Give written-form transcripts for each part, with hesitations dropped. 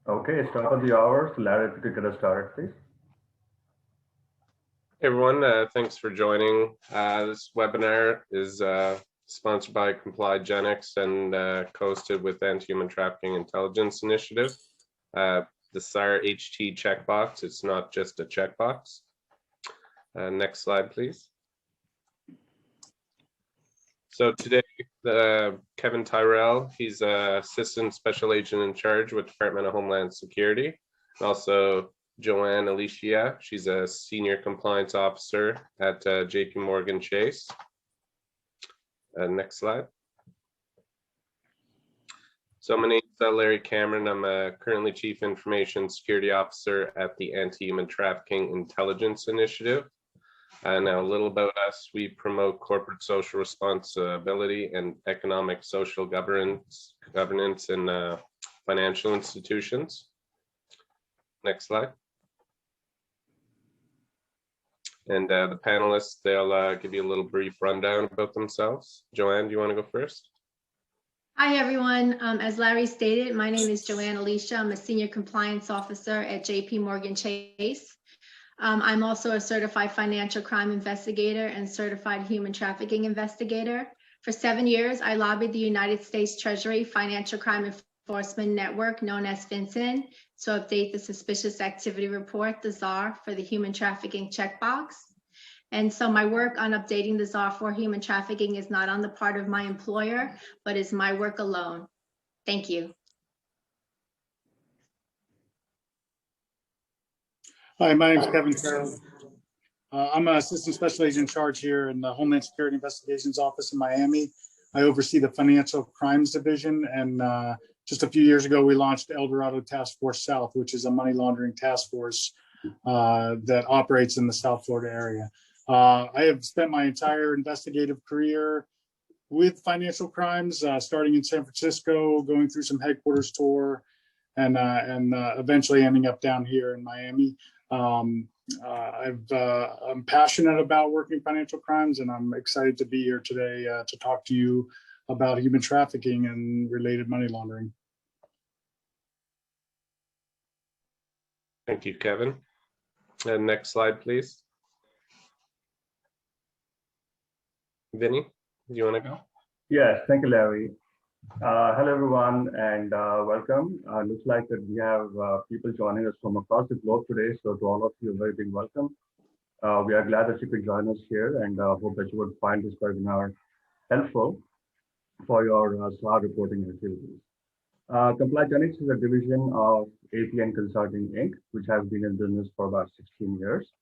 Okay, start of the hour. So Larry, if you could get us started, please. Hey everyone, thanks for joining. This webinar is sponsored by ComplyGenics and co-hosted with Anti-Human Trafficking Intelligence Initiative. This is our HT checkbox. It's not just a checkbox. Next slide, please. So today, Kevin Tyrrell, he's Assistant Special Agent in Charge with Department of Homeland Security. Also, Joann Alicea, she's a Senior Compliance Officer at JP Chase. Next slide. So my name is Larry Cameron. I'm currently Chief Information Security Officer at the Anti-Human Trafficking Intelligence Initiative. Now a little about us, we promote corporate social responsibility and economic social governance in financial institutions. Next slide. And the panelists, they'll give you a little brief rundown about themselves. Joann, do you want to go first? Hi, everyone. As Larry stated, my name is Joann Alicea. I'm a Senior Compliance Officer at JP Chase. I'm also a certified financial crime investigator and certified human trafficking investigator. For 7 years, I lobbied the United States Treasury Financial Crime Enforcement Network, known as FinCEN, to update the Suspicious Activity Report, the SAR, for the Human Trafficking Checkbox. And so my work on updating the SAR for human trafficking is not on the part of my employer, but is my work alone. Thank you. Hi, my name is Kevin Tyrrell. I'm an Assistant Special Agent in Charge here in the Homeland Security Investigations office in Miami. I oversee the Financial Crimes Division, and just a few years ago, we launched El Dorado Task Force South, which is a money laundering task force that operates in the South Florida area. I have spent my entire investigative career with financial crimes, starting in San Francisco, going through some headquarters tour, and eventually ending up down here in Miami. I'm passionate about working financial crimes, and I'm excited to be here today to talk to you about human trafficking and related money laundering. Thank you, Kevin. And next slide, please. Vinny, do you want to go? Yes, thank you, Larry. Hello, everyone, and welcome. Looks like that we have people joining us from across the globe today. So to all of you, a very big welcome. We are glad that you could join us here, and hope that you would find this webinar helpful for your SAR reporting activities. ComplyGenics is a division of ATII Consulting Inc., which has been in business for about 16 years.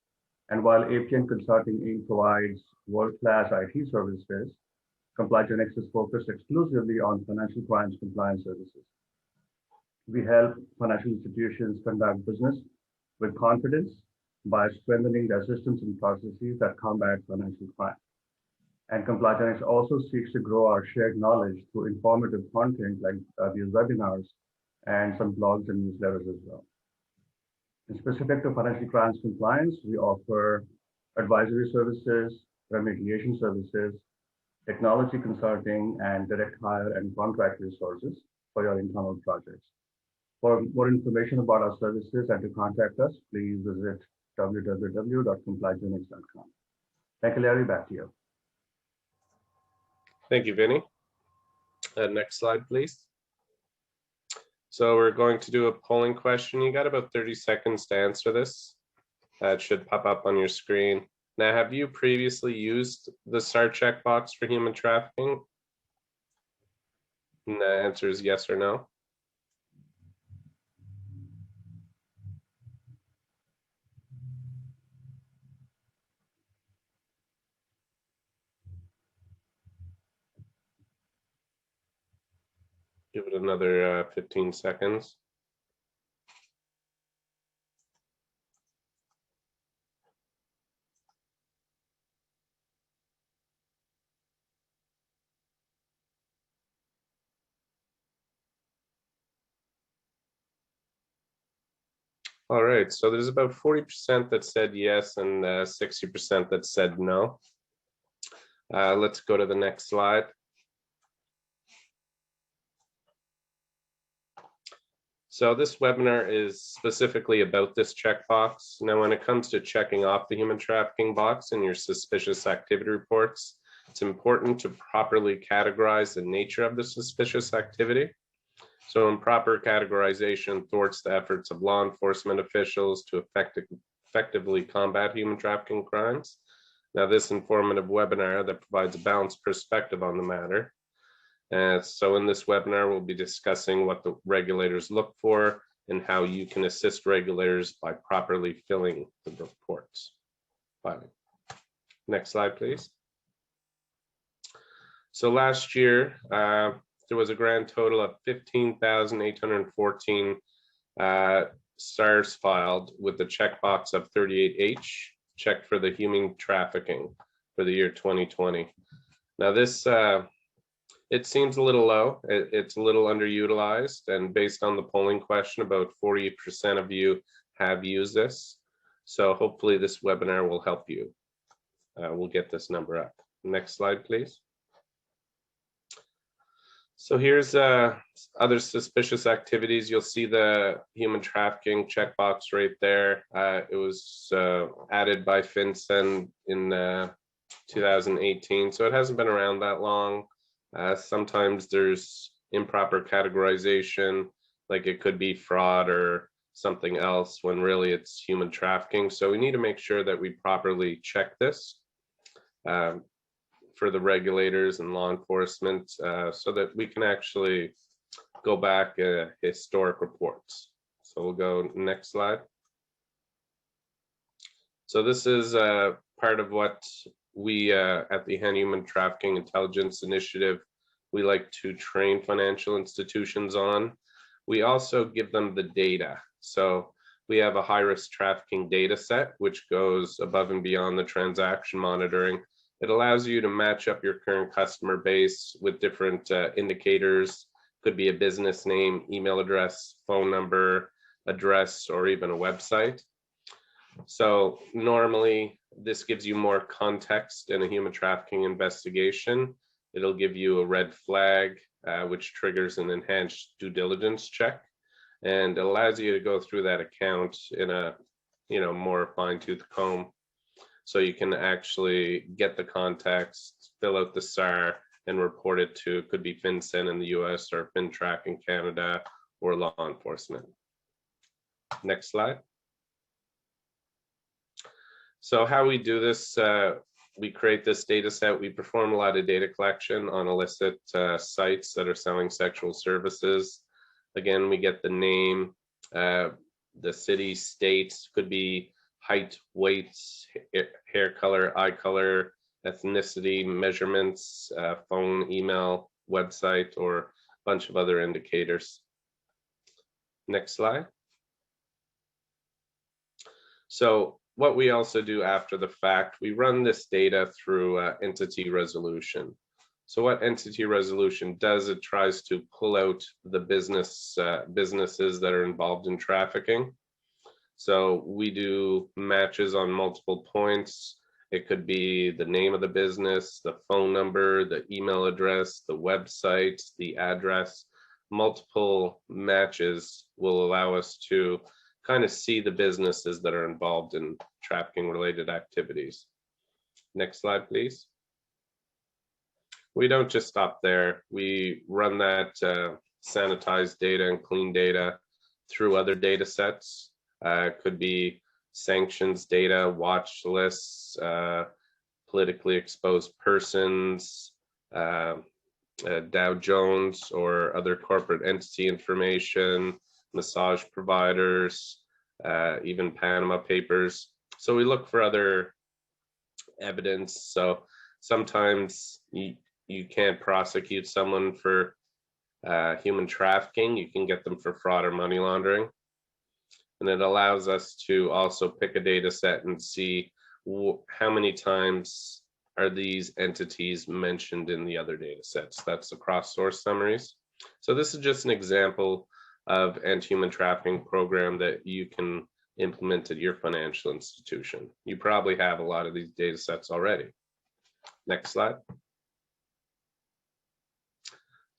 And while ATII Consulting Inc. provides world-class IT services, ComplyGenics is focused exclusively on financial crimes compliance services. We help financial institutions conduct business with confidence by strengthening their systems and processes that combat financial crime. And ComplyGenics also seeks to grow our shared knowledge through informative content like these webinars and some blogs and newsletters as well. And specific to financial crimes compliance, we offer advisory services, remediation services, technology consulting, and direct hire and contract resources for your internal projects. For more information about our services and to contact us, please visit www.compligenics.com. Thank you, Larry. Back to you. Thank you, Vinny. Next slide, please. So we're going to do a polling question. You got about 30 seconds to answer this. It should pop up on your screen. Now, have you previously used the SAR checkbox for human trafficking? And the answer is yes or no. Give it another 15 seconds. All right, so there's about 40% that said yes and 60% that said no. Let's go to the next slide. So this webinar is specifically about this checkbox. Now, when it comes to checking off the human trafficking box in your suspicious activity reports, it's important to properly categorize the nature of the suspicious activity. So improper categorization thwarts the efforts of law enforcement officials to effectively combat human trafficking crimes. Now, this informative webinar that provides a balanced perspective on the matter. So in this webinar, we'll be discussing what the regulators look for and how you can assist regulators by properly filling the reports. Next slide, please. So last year, there was a grand total of 15,814 SARS filed with the checkbox of 38H, checked for the human trafficking for the year 2020. Now this, it seems a little low. It's a little underutilized, and based on the polling question, about 40% of you have used this. So hopefully this webinar will help you. We'll get this number up. Next slide, please. So here's other suspicious activities. You'll see the human trafficking checkbox right there. It was added by FinCEN in 2018, so it hasn't been around that long. Sometimes there's improper categorization, like it could be fraud or something else when really it's human trafficking. So we need to make sure that we properly check this for the regulators and law enforcement so that we can actually go back historic reports. So we'll go next slide. So this is part of what we at the Human Trafficking Intelligence Initiative, we like to train financial institutions on. We also give them the data. So we have a high-risk trafficking data set, which goes above and beyond the transaction monitoring. It allows you to match up your current customer base with different indicators. Could be a business name, email address, phone number, address, or even a website. So normally this gives you more context in a human trafficking investigation. It'll give you a red flag, which triggers an enhanced due diligence check, and it allows you to go through that account in a more fine-tooth comb. So you can actually get the context, fill out the SAR, and report it to, could be FinCEN in the US or FinTrack in Canada or law enforcement. Next slide. So how we do this, we create this data set. We perform a lot of data collection on illicit sites that are selling sexual services. Again, we get the name, the city, states, could be height, weights, hair color, eye color, ethnicity, measurements, phone, email, website, or a bunch of other indicators. Next slide. So what we also do after the fact, we run this data through entity resolution. So what entity resolution does, it tries to pull out the businesses that are involved in trafficking. So we do matches on multiple points. It could be the name of the business, the phone number, the email address, the website, the address. Multiple matches will allow us to kind of see the businesses that are involved in trafficking related activities. Next slide, please. We don't just stop there. We run that sanitized data and clean data through other data sets. Could be sanctions data, watch lists, politically exposed persons, Dow Jones or other corporate entity information, massage providers, even Panama Papers. So we look for other evidence. So sometimes you can't prosecute someone for human trafficking. You can get them for fraud or money laundering. And it allows us to also pick a data set and see how many times are these entities mentioned in the other data sets. That's the cross-source summaries. So this is just an example of anti-human trafficking program that you can implement at your financial institution. You probably have a lot of these data sets already. Next slide.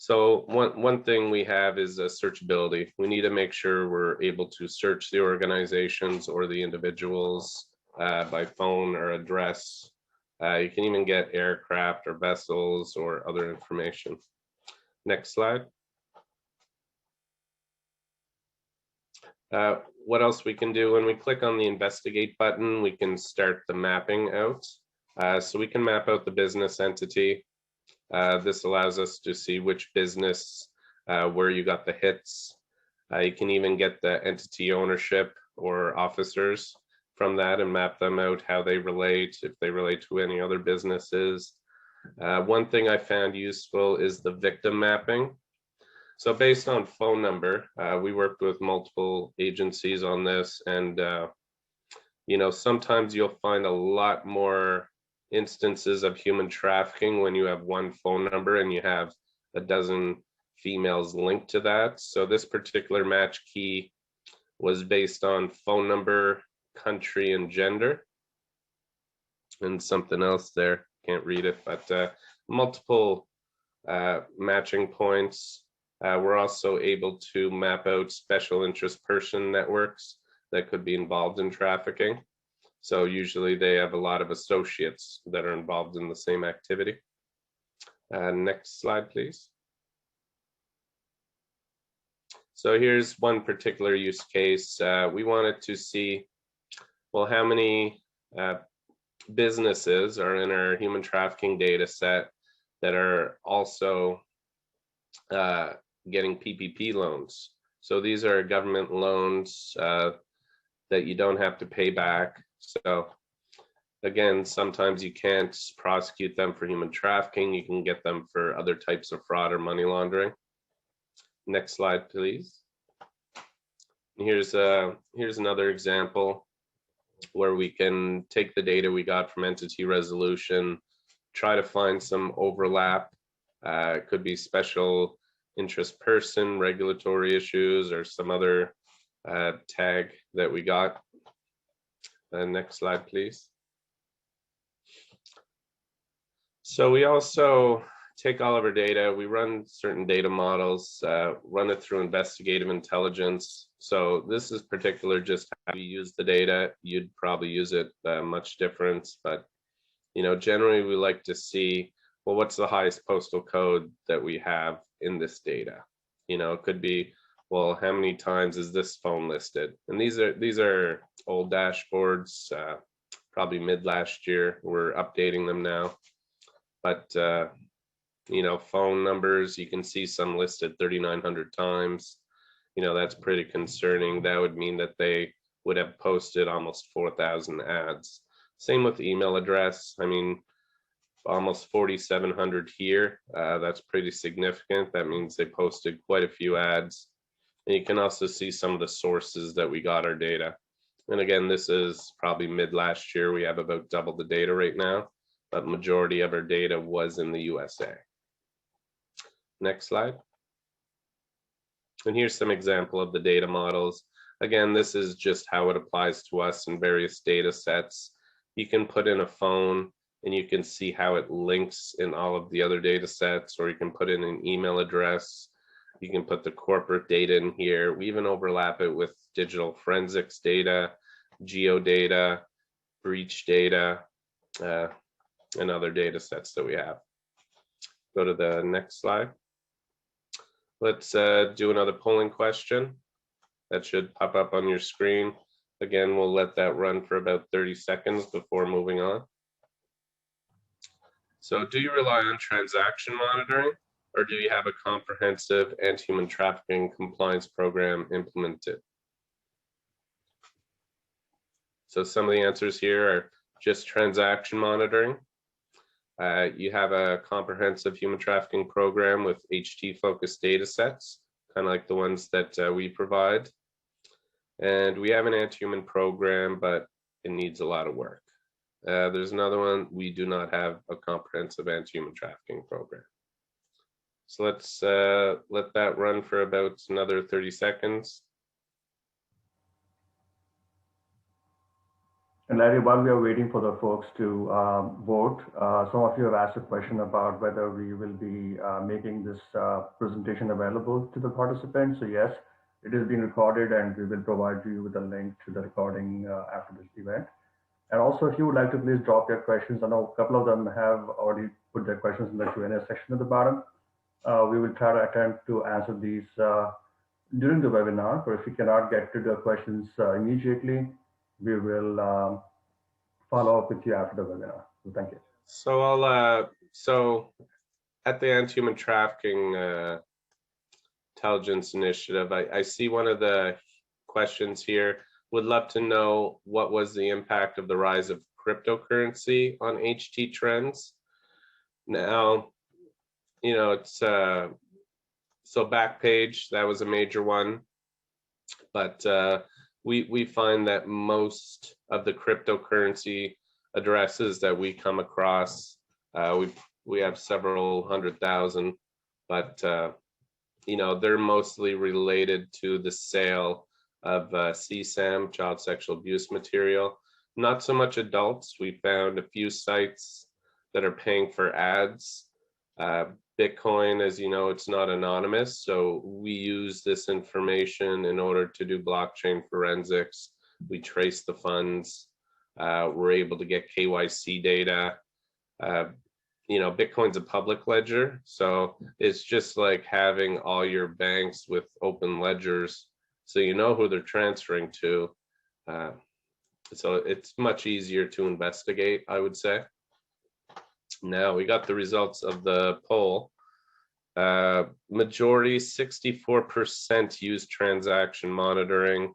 So one thing we have is searchability. We need to make sure we're able to search the organizations or the individuals by phone or address. You can even get aircraft or vessels or other information. Next slide. What else we can do when we click on the investigate button, we can start the mapping out. So we can map out the business entity. This allows us to see which business, where you got the hits. You can even get the entity ownership or officers from that and map them out, how they relate, if they relate to any other businesses. One thing I found useful is the victim mapping. So based on phone number, we worked with multiple agencies on this, and you know, sometimes you'll find a lot more instances of human trafficking when you have one phone number and you have a dozen females linked to that. So this particular match key was based on phone number, country, and gender. And something else there, can't read it, but multiple matching points. We're also able to map out special interest person networks that could be involved in trafficking. So usually they have a lot of associates that are involved in the same activity. Next slide, please. So here's one particular use case. We wanted to see, well, how many businesses are in our human trafficking data set that are also getting PPP loans. So these are government loans that you don't have to pay back. So again, sometimes you can't prosecute them for human trafficking. You can get them for other types of fraud or money laundering. Next slide, please. Here's another example where we can take the data we got from entity resolution, try to find some overlap. It could be special interest person, regulatory issues, or some other tag that we got. Next slide, please. So we also take all of our data, we run certain data models, run it through investigative intelligence. So this is particular just how you use the data. You'd probably use it much different, but you know, generally we like to see, well, what's the highest postal code that we have in this data? You know, it could be, well, how many times is this phone listed? And these are old dashboards, probably mid last year. We're updating them now. But you know, phone numbers, you can see some listed 3,900 times. You know, that's pretty concerning. That would mean that they would have posted almost 4,000 ads. Same with email address. I mean, almost 4,700 here. That's pretty significant. That means they posted quite a few ads. And you can also see some of the sources that we got our data. And again, this is probably mid last year. We have about double the data right now, but majority of our data was in the USA. Next slide. And here's some example of the data models. Again, this is just how it applies to us in various data sets. You can put in a phone and you can see how it links in all of the other data sets, or you can put in an email address. You can put the corporate data in here. We even overlap it with digital forensics data, geodata, breach data, and other data sets that we have. Go to the next slide. Let's do another polling question. That should pop up on your screen. Again, we'll let that run for about 30 seconds before moving on. So do you rely on transaction monitoring, or do you have a comprehensive anti-human trafficking compliance program implemented? So some of the answers here are just transaction monitoring. You have a comprehensive human trafficking program with HT-focused data sets, kind of like the ones that we provide. And we have an anti-human program, but it needs a lot of work. There's another one, we do not have a comprehensive anti-human trafficking program. So let's let that run for about another 30 seconds. And Larry, while we are waiting for the folks to vote, some of you have asked a question about whether we will be making this presentation available to the participants. So yes, it is being recorded and we will provide you with a link to the recording after this event. And also, if you would like to please drop your questions, I know a couple of them have already put their questions in the Q&A section at the bottom. We will try to attempt to answer these during the webinar, or if we cannot get to the questions immediately, we will follow up with you after the webinar. So thank you. So so at the Anti-Human Trafficking Intelligence Initiative, I see one of the questions here. Would love to know what was the impact of the rise of cryptocurrency on HT trends. Now, you know, it's so Backpage, that was a major one, but we find that most of the cryptocurrency addresses that we come across, we have several 100,000, but you know, they're mostly related to the sale of CSAM, child sexual abuse material. Not so much adults. We found a few sites that are paying for ads. Bitcoin, as you know, it's not anonymous, so we use this information in order to do blockchain forensics. We trace the funds. We're able to get KYC data. You know, Bitcoin's a public ledger, so it's just like having all your banks with open ledgers, so you know who they're transferring to. So it's much easier to investigate, I would say. Now we got the results of the poll. Majority, 64% use transaction monitoring.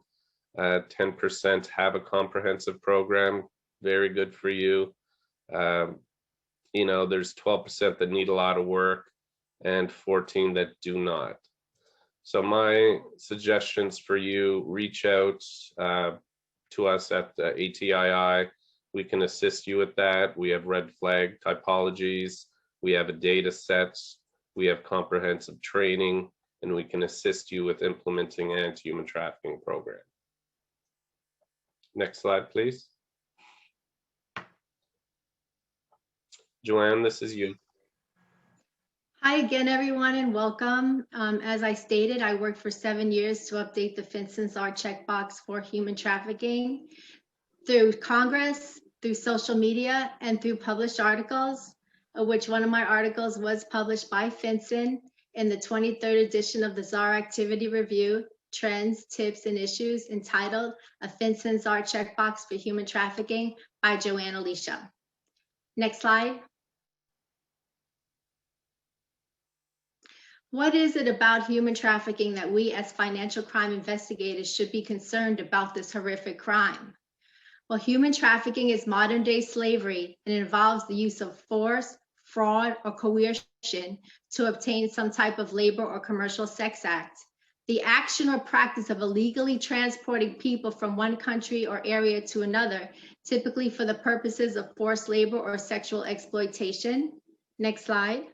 10% have a comprehensive program. Very good for you. You know, there's 12% that need a lot of work and 14 that do not. So my suggestions for you, reach out to us at ATII. We can assist you with that. We have red flag typologies. We have a data set. We have comprehensive training, and we can assist you with implementing an anti-human trafficking program. Next slide, please. Joann, this is you. Hi again, everyone, and welcome. As I stated, I worked for 7 years to update the FinCEN's-R checkbox for human trafficking through Congress, through social media, and through published articles, of which one of my articles was published by FinCEN in the 23rd edition of the czar Activity Review, Trends, Tips, and Issues, entitled A FinCEN-R Checkbox for Human Trafficking by Joann Alicea. Next slide. What is it about human trafficking that we as financial crime investigators should be concerned about this horrific crime? Well, human trafficking is modern day slavery and involves the use of force, fraud, or coercion to obtain some type of labor or commercial sex act. The action or practice of illegally transporting people from one country or area to another, typically for the purposes of forced labor or sexual exploitation. Next slide.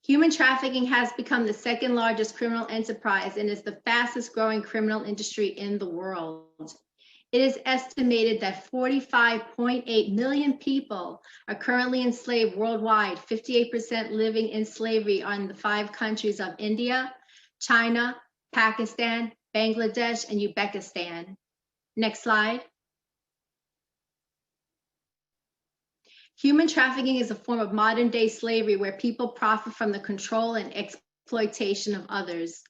Human trafficking has become the second largest criminal enterprise and is the fastest growing criminal industry in the world. It is estimated that 45.8 million people are currently enslaved worldwide, 58% living in slavery on the 5 countries of India, China, Pakistan, Bangladesh, and Uzbekistan. Next slide. Human trafficking is a form of modern day slavery where people profit from the control and exploitation of others.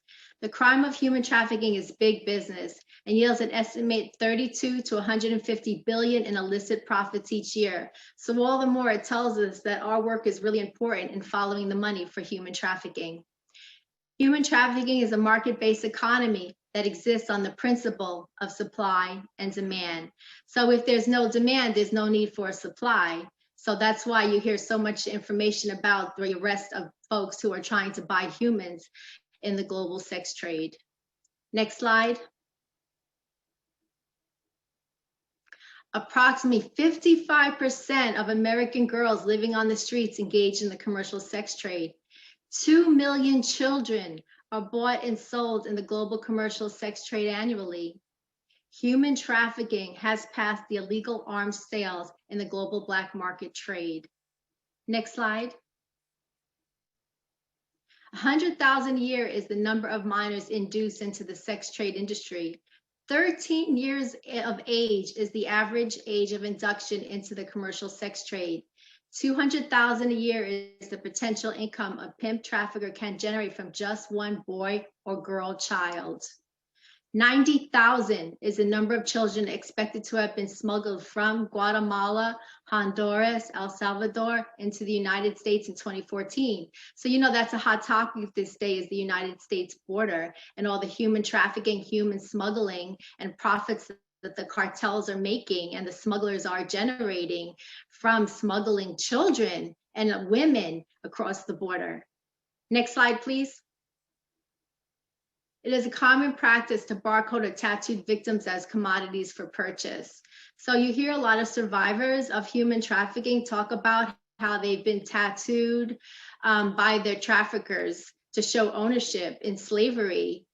The crime of human trafficking is big business and yields an estimated 32 to 150 billion in illicit profits each year. So all the more it tells us that our work is really important in following the money for human trafficking. Human trafficking is a market-based economy that exists on the principle of supply and demand. So if there's no demand, there's no need for a supply. So that's why you hear so much information about the arrest of folks who are trying to buy humans in the global sex trade. Next slide. Approximately 55% of American girls living on the streets engage in the commercial sex trade. 2 million children are bought and sold in the global commercial sex trade annually. Human trafficking has passed the illegal arms sales in the global black market trade. Next slide. 100,000 a year is the number of minors induced into the sex trade industry. 13 years of age is the average age of induction into the commercial sex trade. 200,000 a year is the potential income a pimp trafficker can generate from just one boy or girl child. 90,000 is the number of children expected to have been smuggled from Guatemala, Honduras, El Salvador into the United States in 2014. So you know that's a hot topic this day is the United States border and all the human trafficking, human smuggling, and profits that the cartels are making and the smugglers are generating from smuggling children and women across the border. Next slide, please. It is a common practice to barcode or tattoo victims as commodities for purchase. So you hear a lot of survivors of human trafficking talk about how they've been tattooed by their traffickers to show ownership in slavery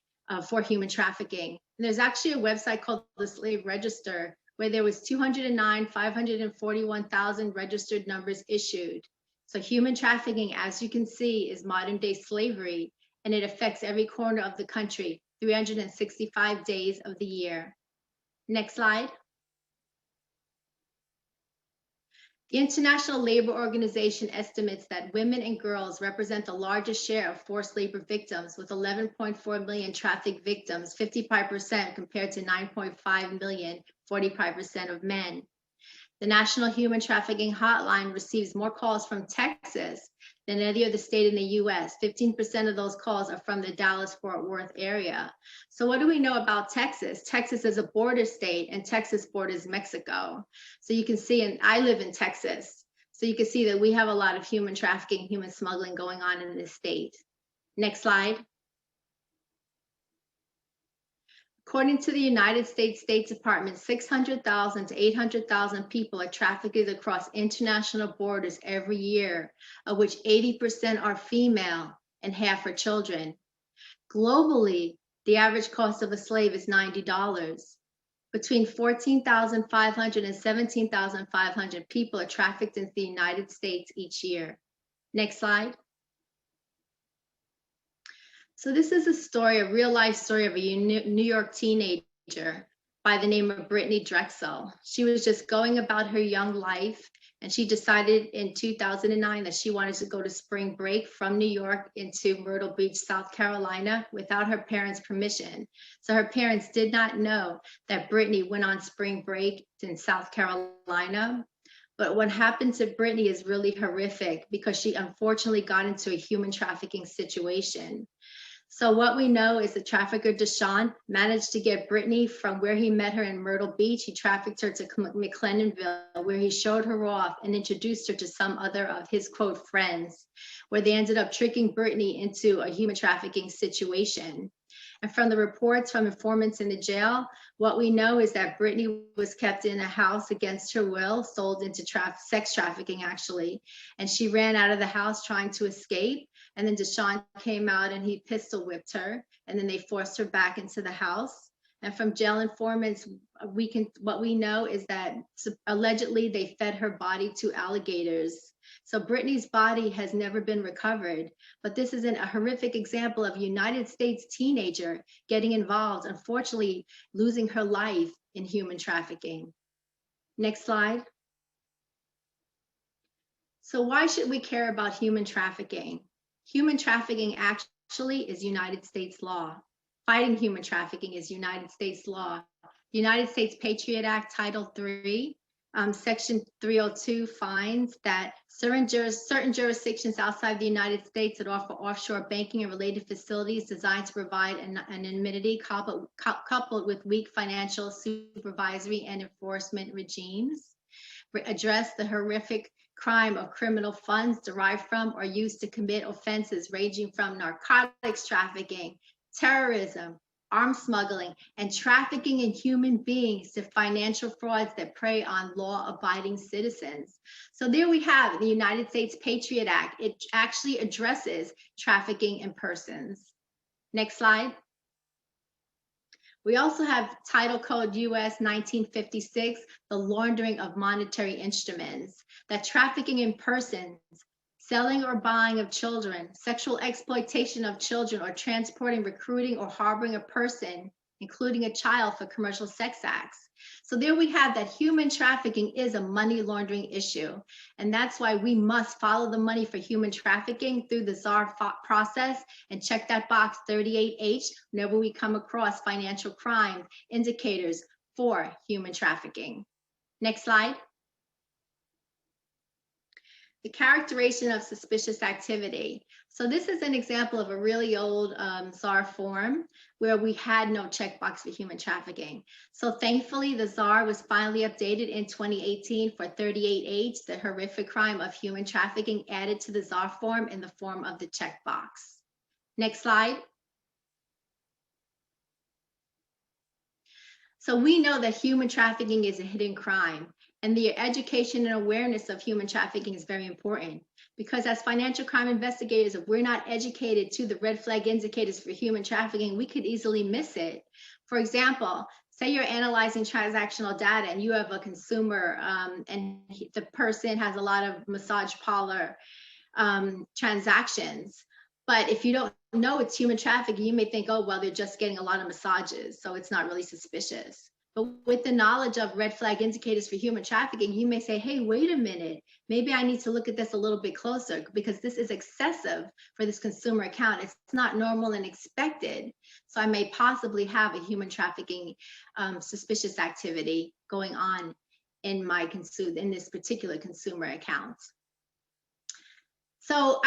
for human trafficking. And there's actually a website called the Slave Register where there was 541,000 registered numbers issued. So human trafficking, as you can see, is modern day slavery, and it affects every corner of the country, 365 days of the year. Next slide. The International Labor Organization estimates that women and girls represent the largest share of forced labor victims, with 11.4 million trafficked victims, 55% compared to 9.5 million, 45% of men. The National Human Trafficking Hotline receives more calls from Texas than any other state in the US. 15% of those calls are from the Dallas-Fort Worth area. So what do we know about Texas? Texas is a border state, and Texas borders Mexico. So you can see, and I live in Texas, so you can see that we have a lot of human trafficking, human smuggling going on in this state. Next slide. According to the United States State Department, 600,000 to 800,000 people are trafficked across international borders every year, of which 80% are female and half are children. Globally, the average cost of a slave is $90. Between 14,500 and 17,500 people are trafficked into the United States each year. Next slide. So this is a story, a real life story of a New York teenager by the name of Brittany Drexel. She was just going about her young life, and she decided in 2009 that she wanted to go to spring break from New York into Myrtle Beach, South Carolina, without her parents' permission. So her parents did not know that Brittany went on spring break in South Carolina. But what happened to Brittany is really horrific because she unfortunately got into a human trafficking situation. So what we know is the trafficker Deshaun managed to get Brittany from where he met her in Myrtle Beach. He trafficked her to McLennanville, where he showed her off and introduced her to some other of his quote friends, where they ended up tricking Brittany into a human trafficking situation. And from the reports from informants in the jail, what we know is that Brittany was kept in a house against her will, sold into sex trafficking actually, and she ran out of the house trying to escape. And then Deshaun came out and he pistol whipped her, and then they forced her back into the house. And from jail informants, what we know is that allegedly they fed her body to alligators. So Brittany's body has never been recovered, but this is a horrific example of a United States teenager getting involved, unfortunately losing her life in human trafficking. Next slide. So why should we care about human trafficking? Human trafficking actually is United States law. Fighting human trafficking is United States law. The United States Patriot Act, Title III, Section 302 finds that certain jurisdictions outside the United States that offer offshore banking and related facilities designed to provide an anonymity coupled with weak financial, supervisory, and enforcement regimes address the horrific crime of criminal funds derived from or used to commit offenses ranging from narcotics trafficking, terrorism, arms smuggling, and trafficking in human beings to financial frauds that prey on law-abiding citizens. So there we have the United States Patriot Act. It actually addresses trafficking in persons. Next slide. We also have Title Code US 1956, the laundering of monetary instruments, that trafficking in persons, selling or buying of children, sexual exploitation of children, or transporting, recruiting, or harboring a person, including a child, for commercial sex acts. So there we have that human trafficking is a money laundering issue. And that's why we must follow the money for human trafficking through the czar process and check that box 38H whenever we come across financial crime indicators for human trafficking. Next slide. The characterization of suspicious activity. So this is an example of a really old czar form where we had no checkbox for human trafficking. So thankfully, the czar was finally updated in 2018 for 38H, the horrific crime of human trafficking, added to the czar form in the form of the checkbox. Next slide. So we know that human trafficking is a hidden crime. And the education and awareness of human trafficking is very important, because as financial crime investigators, if we're not educated to the red flag indicators for human trafficking, we could easily miss it. For example, say you're analyzing transactional data and you have a consumer and the person has a lot of massage parlor transactions. But if you don't know it's human trafficking, you may think, oh, well, they're just getting a lot of massages, so it's not really suspicious. But with the knowledge of red flag indicators for human trafficking, you may say, hey, wait a minute, maybe I need to look at this a little bit closer because this is excessive for this consumer account. It's not normal and expected. So I may possibly have a human trafficking suspicious activity going on in this particular consumer account. So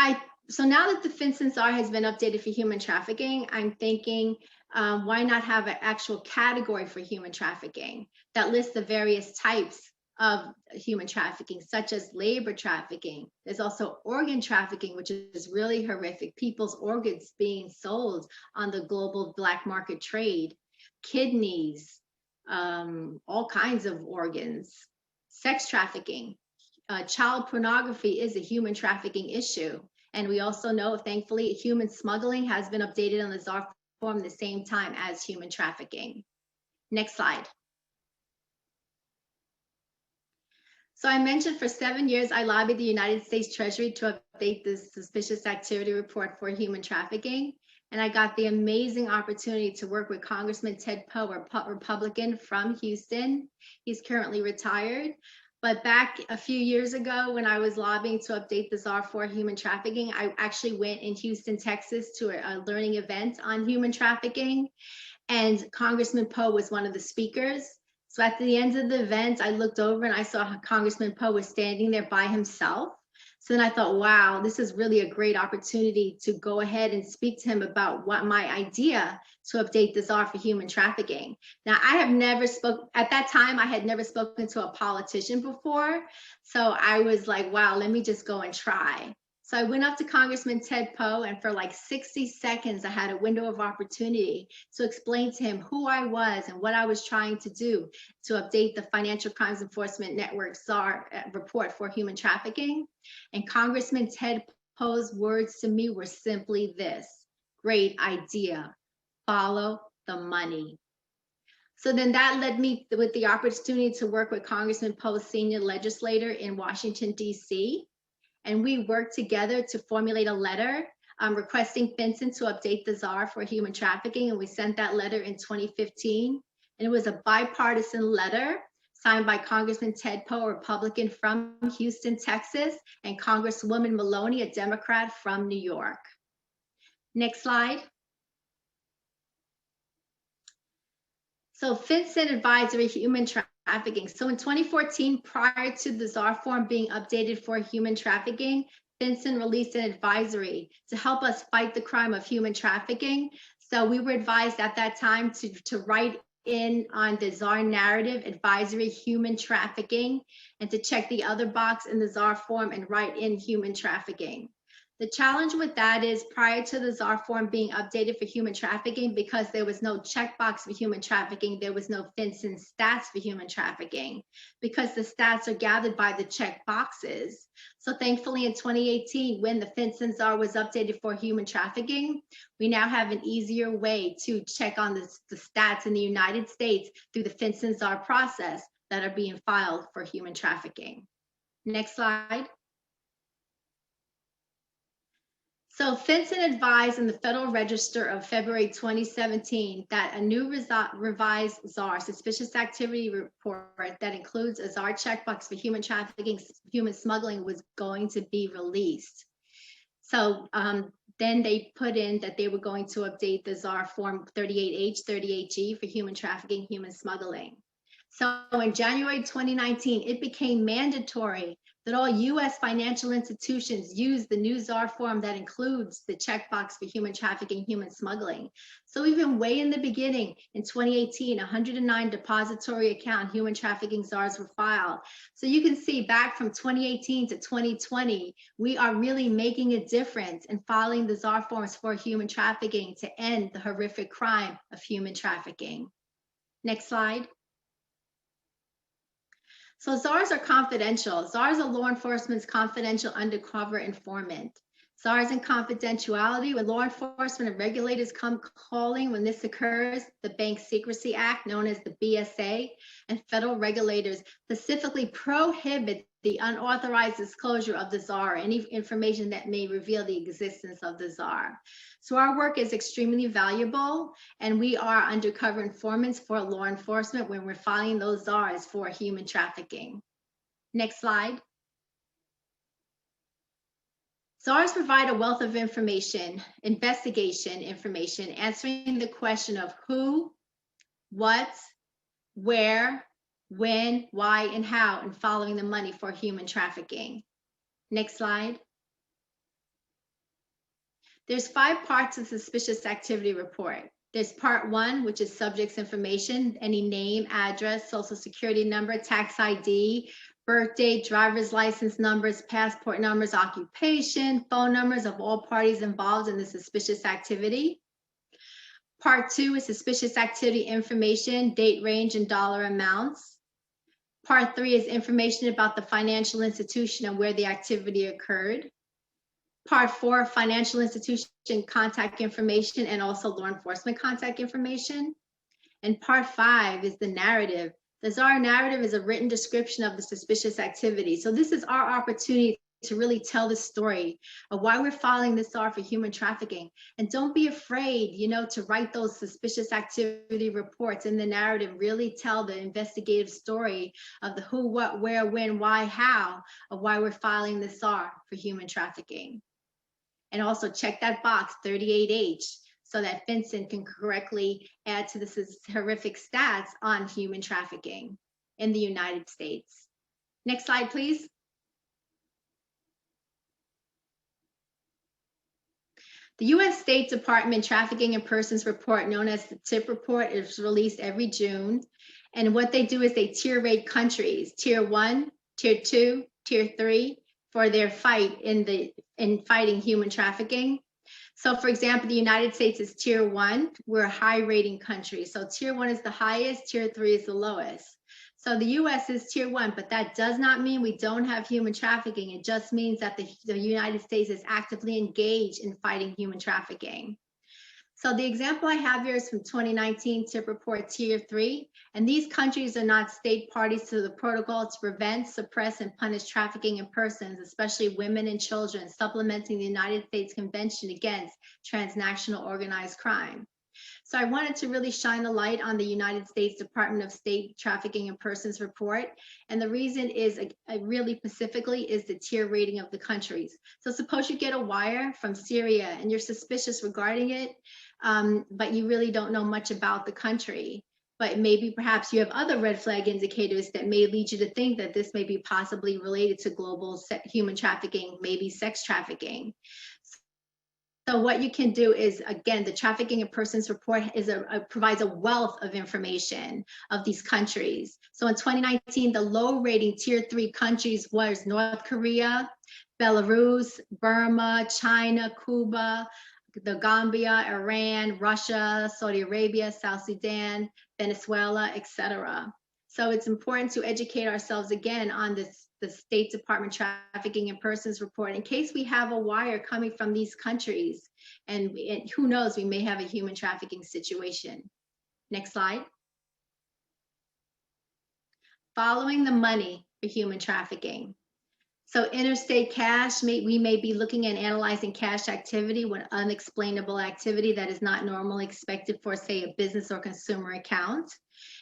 now that the FinCEN czar has been updated for human trafficking, I'm thinking, why not have an actual category for human trafficking that lists the various types of human trafficking, such as labor trafficking. There's also organ trafficking, which is really horrific. People's organs being sold on the global black market trade, kidneys, all kinds of organs, sex trafficking. Child pornography is a human trafficking issue. And we also know, thankfully, human smuggling has been updated on the czar form at the same time as human trafficking. Next slide. So I mentioned for 7 years, I lobbied the United States Treasury to update the suspicious activity report for human trafficking. And I got the amazing opportunity to work with Congressman Ted Poe, a Republican from Houston. He's currently retired. But back a few years ago, when I was lobbying to update the czar for human trafficking, I actually went in Houston, Texas to a learning event on human trafficking. And Congressman Poe was one of the speakers. So at the end of the event, I looked over and I saw Congressman Poe was standing there by himself. So then I thought, wow, this is really a great opportunity to go ahead and speak to him about what my idea to update the czar for human trafficking. Now, I have never at that time, I had never spoken to a politician before. So I was like, wow, let me just go and try. So I went up to Congressman Ted Poe, and for like 60 seconds, I had a window of opportunity to explain to him who I was and what I was trying to do to update the Financial Crimes Enforcement Network czar report for human trafficking. And Congressman Ted Poe's words to me were simply this: great idea, follow the money. So then that led me with the opportunity to work with Congressman Poe, senior legislator in Washington, D.C. And we worked together to formulate a letter requesting FinCEN to update the czar for human trafficking. And we sent that letter in 2015. And it was a bipartisan letter signed by Congressman Ted Poe, a Republican from Houston, Texas, and Congresswoman Maloney, a Democrat from New York. Next slide. So FinCEN Advisory Human Trafficking. So in 2014, prior to the czar form being updated for human trafficking, FinCEN released an advisory to help us fight the crime of human trafficking. So we were advised at that time to write in on the czar narrative advisory human trafficking, and to check the other box in the czar form and write in human trafficking. The challenge with that is prior to the czar form being updated for human trafficking, because there was no checkbox for human trafficking, there was no FinCEN stats for human trafficking, because the stats are gathered by the check boxes. So thankfully in 2018, when the FinCEN czar was updated for human trafficking, we now have an easier way to check on the stats in the United States through the FinCEN czar process that are being filed for human trafficking. Next slide. So FinCEN advised in the Federal Register of February 2017 that a new revised czar suspicious activity report that includes a czar checkbox for human trafficking, human smuggling was going to be released. So then they put in that they were going to update the czar form 38H, 38G for human trafficking, human smuggling. So in January 2019, it became mandatory that all U.S. financial institutions use the new czar form that includes the checkbox for human trafficking, human smuggling. So even way in the beginning, in 2018, 109 depository account human trafficking czars were filed. So you can see back from 2018 to 2020, we are really making a difference in filing the czar forms for human trafficking to end the horrific crime of human trafficking. Next slide. So czars are confidential. Czars are law enforcement's confidential undercover informant. Czars and confidentiality, when law enforcement and regulators come calling when this occurs, the Bank Secrecy Act, known as the BSA, and federal regulators specifically prohibit the unauthorized disclosure of the czar, any information that may reveal the existence of the czar. So our work is extremely valuable, and we are undercover informants for law enforcement when we're filing those czars for human trafficking. Next slide. czars provide a wealth of information, investigation information, answering the question of who, what, where, when, why, and how, and following the money for human trafficking. Next slide. There's 5 parts of the suspicious activity report. There's part 1, which is subject's information, any name, address, social security number, tax ID, birthday, driver's license numbers, passport numbers, occupation, phone numbers of all parties involved in the suspicious activity. Part 2 is suspicious activity information, date range, and dollar amounts. Part 3 is information about the financial institution and where the activity occurred. Part 4, financial institution contact information and also law enforcement contact information. And part 5 is the narrative. The czar narrative is a written description of the suspicious activity. So this is our opportunity to really tell the story of why we're filing this czar for human trafficking. And don't be afraid, to write those suspicious activity reports in the narrative. Really tell the investigative story of the who, what, where, when, why, how, of why we're filing this czar for human trafficking. And also check that box 38H so that FinCEN can correctly add to this horrific stats on human trafficking in the United States. Next slide, please. The U.S. State Department Trafficking in Persons Report, known as the TIP report, is released every June. And what they do is they tier rate countries, tier 1, tier 2, tier 3, for their fight in fighting human trafficking. So for example, the United States is tier 1. We're a high rating country. So tier 1 is the highest, tier 3 is the lowest. So the US is tier 1, but that does not mean we don't have human trafficking. It just means that the United States is actively engaged in fighting human trafficking. So the example I have here is from 2019 TIP report tier 3, and these countries are not state parties to the protocol to prevent, suppress, and punish trafficking in persons, especially women and children, supplementing the United States Convention Against Transnational Organized Crime. So I wanted to really shine a light on the United States Department of State Trafficking in Persons report. And the reason is really specifically is the tier rating of the countries. So suppose you get a wire from Syria and you're suspicious regarding it, but you really don't know much about the country. But maybe perhaps you have other red flag indicators that may lead you to think that this may be possibly related to global human trafficking, maybe sex trafficking. So what you can do is, again, the Trafficking in Persons report provides a wealth of information of these countries. So in 2019, the low rating tier 3 countries was North Korea, Belarus, Burma, China, Cuba, the Gambia, Iran, Russia, Saudi Arabia, South Sudan, Venezuela, etc. So it's important to educate ourselves again on the State Department Trafficking and Persons Report in case we have a wire coming from these countries, and who knows, we may have a human trafficking situation. Next slide. Following the money for human trafficking. So interstate cash, we may be looking at analyzing cash activity when unexplainable activity that is not normally expected for, say, a business or consumer account.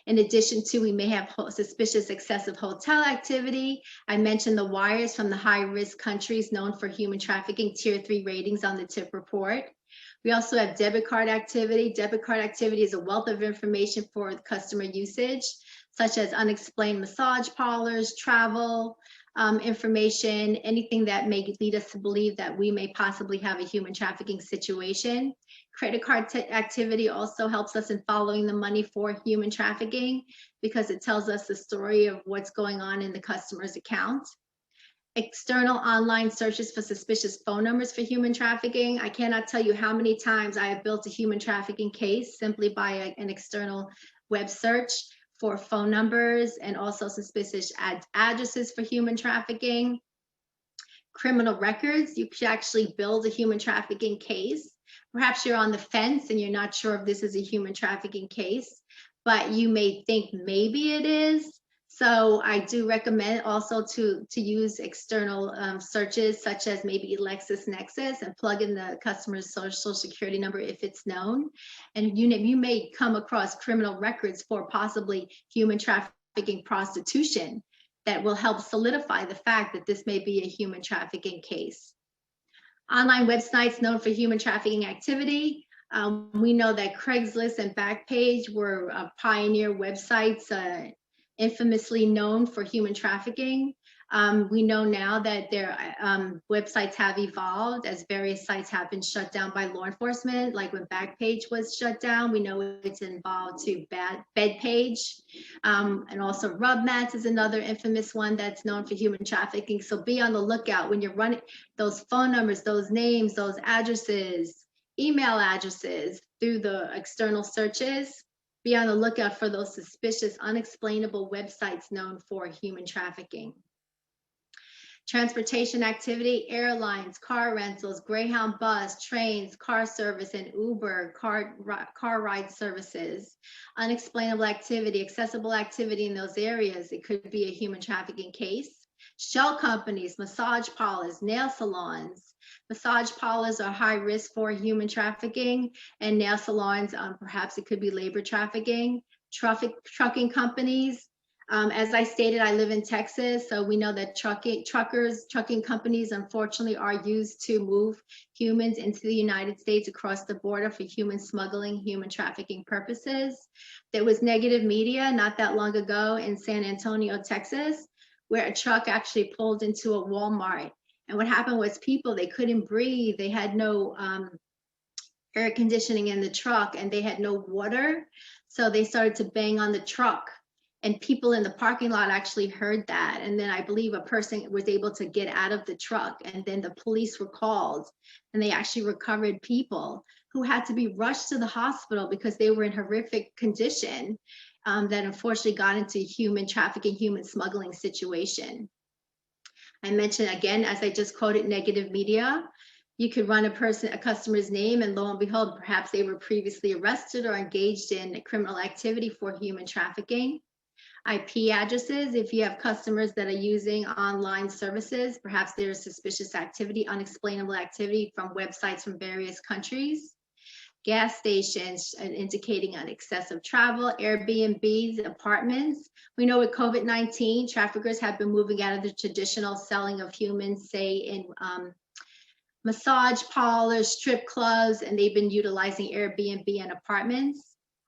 In addition to, we may have suspicious excessive hotel activity. I mentioned the wires from the high-risk countries known for human trafficking, tier 3 ratings on the TIP report. We also have debit card activity. Debit card activity is a wealth of information for customer usage, such as unexplained massage parlors, travel, information, anything that may lead us to believe that we may possibly have a human trafficking situation. Credit card activity also helps us in following the money for human trafficking because it tells us the story of what's going on in the customer's account. External online searches for suspicious phone numbers for human trafficking. I cannot tell you how many times I have built a human trafficking case simply by an external web search for phone numbers and also suspicious addresses for human trafficking. Criminal records, you could actually build a human trafficking case. Perhaps you're on the fence and you're not sure if this is a human trafficking case, but you may think maybe it is. So I do recommend also to use external searches such as maybe LexisNexis and plug in the customer's social security number if it's known. And you may come across criminal records for possibly human trafficking prostitution that will help solidify the fact that this may be a human trafficking case. Online websites known for human trafficking activity. We know that Craigslist and Backpage were pioneer websites infamously known for human trafficking. We know now that their websites have evolved as various sites have been shut down by law enforcement, like when Backpage was shut down. We know it's involved to Bedpage, and also RubMats is another infamous one that's known for human trafficking. So be on the lookout when you're running those phone numbers, those names, those addresses, email addresses through the external searches. Be on the lookout for those suspicious, unexplainable websites known for human trafficking. Transportation activity, airlines, car rentals, Greyhound bus, trains, car service, and Uber, car ride services. Unexplainable activity, accessible activity in those areas, it could be a human trafficking case. Shell companies, massage parlors, nail salons. Massage parlors are high risk for human trafficking, and nail salons, perhaps it could be labor trafficking. Trucking companies, as I stated, I live in Texas, so we know that trucking companies, unfortunately, are used to move humans into the United States across the border for human smuggling, human trafficking purposes. There was negative media not that long ago in San Antonio, Texas, where a truck actually pulled into a Walmart. And what happened was people, they couldn't breathe. They had no air conditioning in the truck and they had no water. So they started to bang on the truck. And people in the parking lot actually heard that. And then I believe a person was able to get out of the truck. And then the police were called and they actually recovered people who had to be rushed to the hospital because they were in horrific condition that unfortunately got into human trafficking, human smuggling situation. I mentioned again, as I just quoted, negative media. You could run a customer's name and lo and behold, perhaps they were previously arrested or engaged in criminal activity for human trafficking. IP addresses, if you have customers that are using online services, perhaps there's suspicious activity, unexplainable activity from websites from various countries. Gas stations indicating on excessive travel, Airbnbs, apartments. We know with COVID-19, traffickers have been moving out of the traditional selling of humans, say in massage parlors, strip clubs, and they've been utilizing Airbnb and apartments.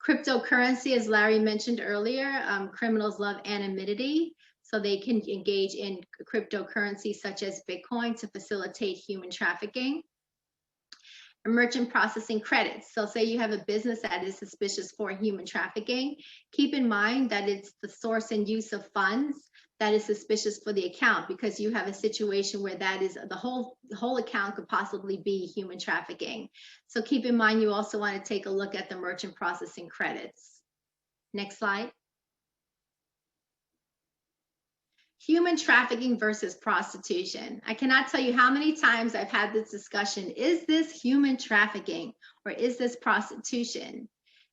Cryptocurrency, as Larry mentioned earlier, criminals love anonymity, so they can engage in cryptocurrency such as Bitcoin to facilitate human trafficking. Merchant processing credits. So say you have a business that is suspicious for human trafficking, keep in mind that it's the source and use of funds that is suspicious for the account, because you have a situation where that is the whole account could possibly be human trafficking. So keep in mind, you also want to take a look at the merchant processing credits. Next slide. Human trafficking versus prostitution. I cannot tell you how many times I've had this discussion. Is this human trafficking or is this prostitution?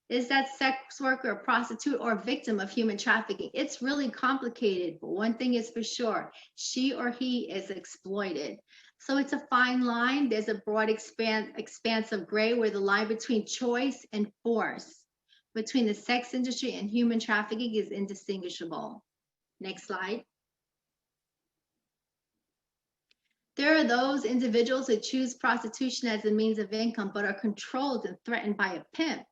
Is that sex worker, a prostitute, or a victim of human trafficking? It's really complicated, but one thing is for sure, she or he is exploited. So it's a fine line. There's a broad expanse of gray where the line between choice and force between the sex industry and human trafficking is indistinguishable. Next slide. There are those individuals who choose prostitution as a means of income, but are controlled and threatened by a pimp.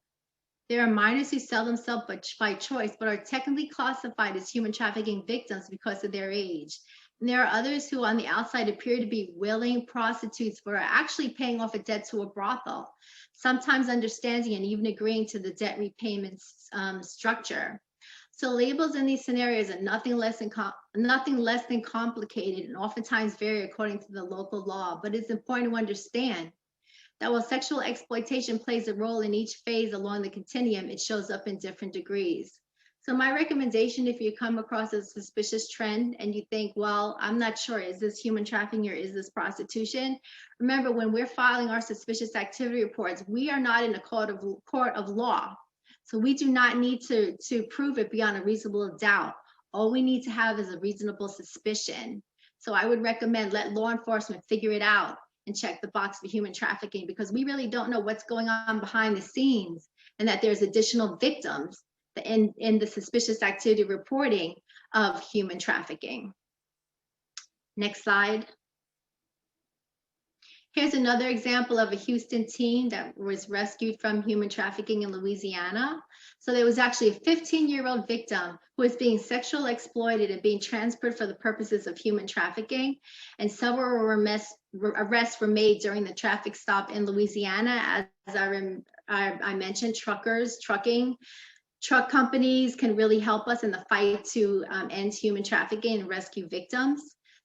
There are minors who sell themselves by choice, but are technically classified as human trafficking victims because of their age. And there are others who on the outside appear to be willing prostitutes, but are actually paying off a debt to a brothel, sometimes understanding and even agreeing to the debt repayment structure. So labels in these scenarios are nothing less than complicated and oftentimes vary according to the local law. But it's important to understand that while sexual exploitation plays a role in each phase along the continuum, it shows up in different degrees. So my recommendation, if you come across a suspicious trend and you think, well, I'm not sure, is this human trafficking or is this prostitution? Remember, when we're filing our suspicious activity reports, we are not in a court of law. So we do not need to prove it beyond a reasonable doubt. All we need to have is a reasonable suspicion. So I would recommend let law enforcement figure it out and check the box for human trafficking, because we really don't know what's going on behind the scenes and that there's additional victims in the suspicious activity reporting of human trafficking. Next slide. Here's another example of a Houston teen that was rescued from human trafficking in Louisiana. So there was actually a 15-year-old victim who was being sexually exploited and being transferred for the purposes of human trafficking. And several arrests were made during the traffic stop in Louisiana. As I mentioned, truck companies can really help us in the fight to end human trafficking and rescue victims.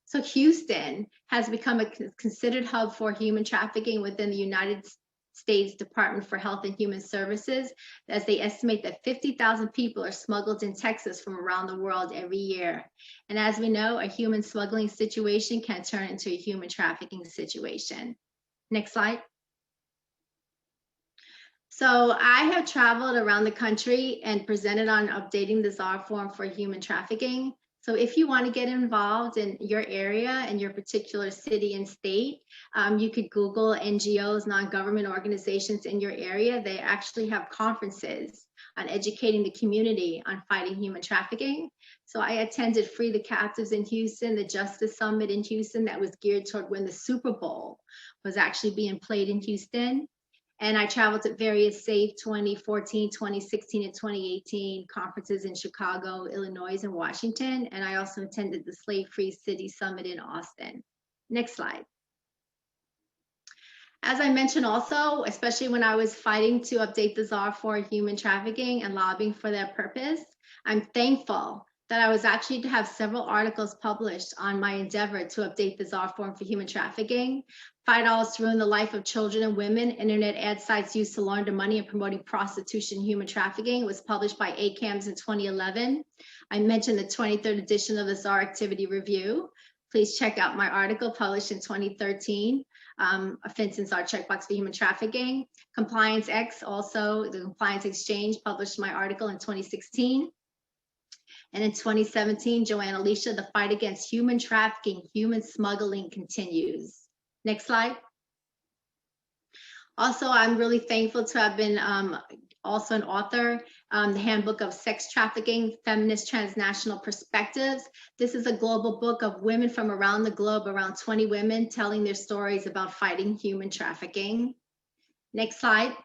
So Houston has become a considered hub for human trafficking within the United States Department for Health and Human Services, as they estimate that 50,000 people are smuggled in Texas from around the world every year. And as we know, a human smuggling situation can turn into a human trafficking situation. Next slide. So I have traveled around the country and presented on updating the czar form for human trafficking. So if you want to get involved in your area and your particular city and state, you could Google NGOs, non-government organizations in your area. They actually have conferences on educating the community on fighting human trafficking. So I attended Free the Captives in Houston, the Justice Summit in Houston that was geared toward when the Super Bowl was actually being played in Houston. And I traveled to various SAFE 2014, 2016, and 2018 conferences in Chicago, Illinois, and Washington. And I also attended the Slave Free City Summit in Austin. Next slide. As I mentioned also, especially when I was fighting to update the czar for human trafficking and lobbying for that purpose, I'm thankful that I was actually to have several articles published on my endeavor to update the czar form for human trafficking. $5 to ruin the life of children and women, internet ad sites used to launder money and promoting prostitution and human trafficking, was published by ACAMS in 2011. I mentioned the 23rd edition of the czar activity review. Please check out my article published in 2013. Offenses are Checkbox for human trafficking. Compliance X, also the Compliance Exchange, published my article in 2016. And in 2017, Joann Alicea, the fight against human trafficking, human smuggling continues. Next slide. Also, I'm really thankful to have been also an author, the Handbook of Sex Trafficking, Feminist Transnational Perspectives. This is a global book of women from around the globe, around 20 women telling their stories about fighting human trafficking. Next slide.